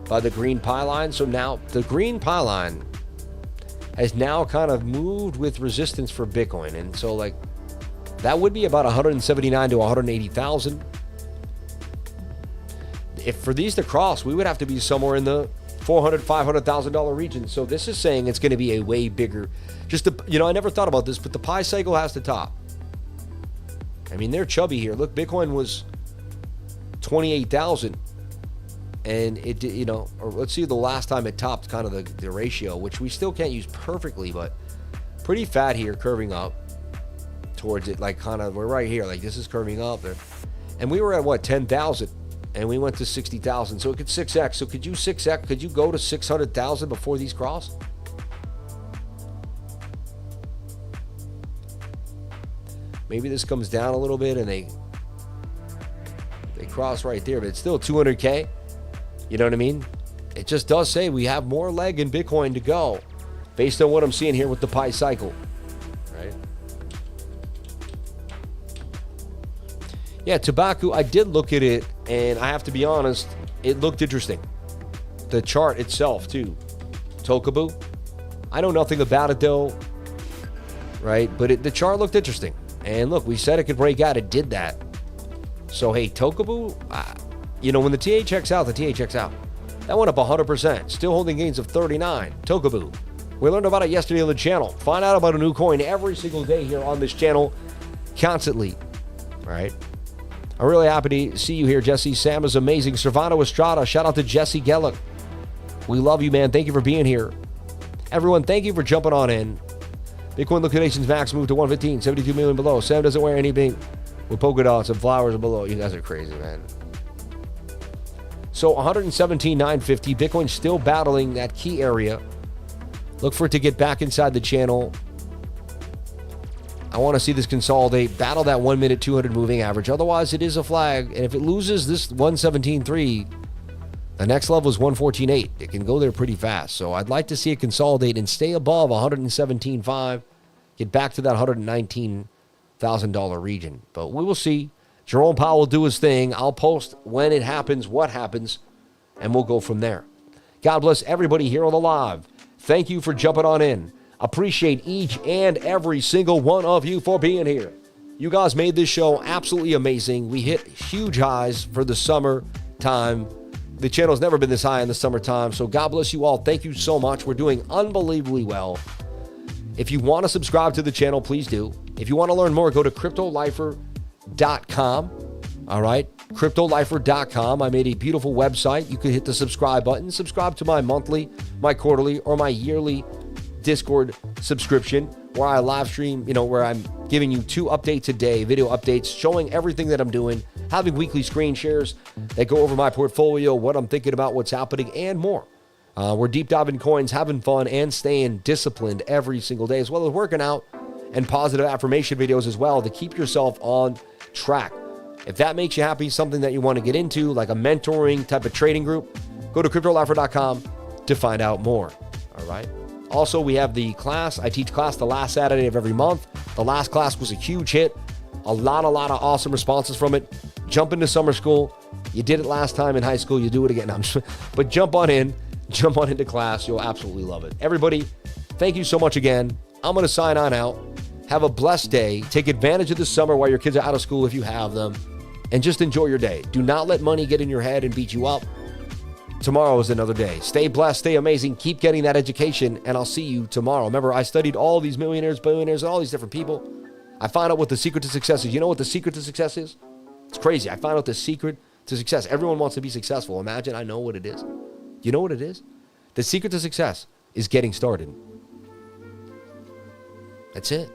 by the green pi line. So now the green pi line has now kind of moved with resistance for Bitcoin. And so That would be about 179 to 180,000. If for these to cross, we would have to be somewhere in the $400,000, $500,000 region. So this is saying it's going to be a way bigger. Just the, you know, I never thought about this, but the pi cycle has to top. I mean, they're chubby here. Look, Bitcoin was 28,000, and it did, you know, or let's see the last time it topped kind of the ratio, which we still can't use perfectly, but pretty fat here, curving up towards it, like kind of, we're right here, like this is curving up there. And we were at what, 10,000, and we went to 60,000. So it could 6x. So could you 6x? Could you go to 600,000 before these cross? Maybe this comes down a little bit and they cross right there, but it's still 200K. You know what I mean? It just does say we have more leg in Bitcoin to go based on what I'm seeing here with the pi cycle, right? Yeah, TOKABU, I did look at it, and I have to be honest, it looked interesting. The chart itself, too. TOKABU. I know nothing about it, though, right? But the chart looked interesting. And look, we said it could break out. It did that. So, hey, TOKABU, you know, when the TH checks out, the TH checks out. That went up 100%. Still holding gains of 39. TOKABU. We learned about it yesterday on the channel. Find out about a new coin every single day here on this channel, constantly, right? I'm really happy to see you here, Jesse. Sam is amazing. Servano Estrada, shout out to Jesse Gellick. We love you, man. Thank you for being here. Everyone, thank you for jumping on in. Bitcoin liquidations max moved to 115, 72 million below. Sam doesn't wear anything with polka dots and flowers below. You guys are crazy, man. So 117,950. Bitcoin still battling that key area. Look for it to get back inside the channel. I want to see this consolidate, battle that 1 minute 200 moving average. Otherwise, it is a flag. And if it loses this 117.3, the next level is 114.8. It can go there pretty fast. So I'd like to see it consolidate and stay above 117.5. Get back to that $119,000 region. But we will see. Jerome Powell will do his thing. I'll post when it happens, what happens, and we'll go from there. God bless everybody here on the live. Thank you for jumping on in. Appreciate each and every single one of you for being here. You guys made this show absolutely amazing. We hit huge highs for the summer time. The channel's never been this high in the summertime, so God bless you all. Thank you so much. We're doing unbelievably well. If you want to subscribe to the channel, please do. If you want to learn more, go to cryptolifer.com. All right, cryptolifer.com. I made a beautiful website. You could hit the subscribe button. Subscribe to my monthly, my quarterly, or my yearly Discord subscription where I live stream, you know, where I'm giving you 2 updates a day, video updates, showing everything that I'm doing, having weekly screen shares that go over my portfolio, what I'm thinking about, what's happening, and more. We're deep diving coins, having fun, and staying disciplined every single day, as well as working out and positive affirmation videos as well to keep yourself on track. If that makes you happy, something that you want to get into, like a mentoring type of trading group, go to cryptolifer.com to find out more. All right. Also, we have the class. I teach class the last Saturday of every month. The last class was a huge hit. A lot of awesome responses from it. Jump into summer school. You did it last time in high school. You do it again. But jump on into class. You'll absolutely love it. Everybody, thank you so much again. I'm going to sign on out. Have a blessed day. Take advantage of the summer while your kids are out of school if you have them. And just enjoy your day. Do not let money get in your head and beat you up. Tomorrow is another day. Stay blessed, stay amazing, keep getting that education, and I'll see you tomorrow. Remember, I studied all these millionaires, billionaires, and all these different people. I found out what the secret to success is. You know what the secret to success is? It's crazy. I found out the secret to success. Everyone wants to be successful. Imagine I know what it is. You know what it is? The secret to success is getting started. That's it.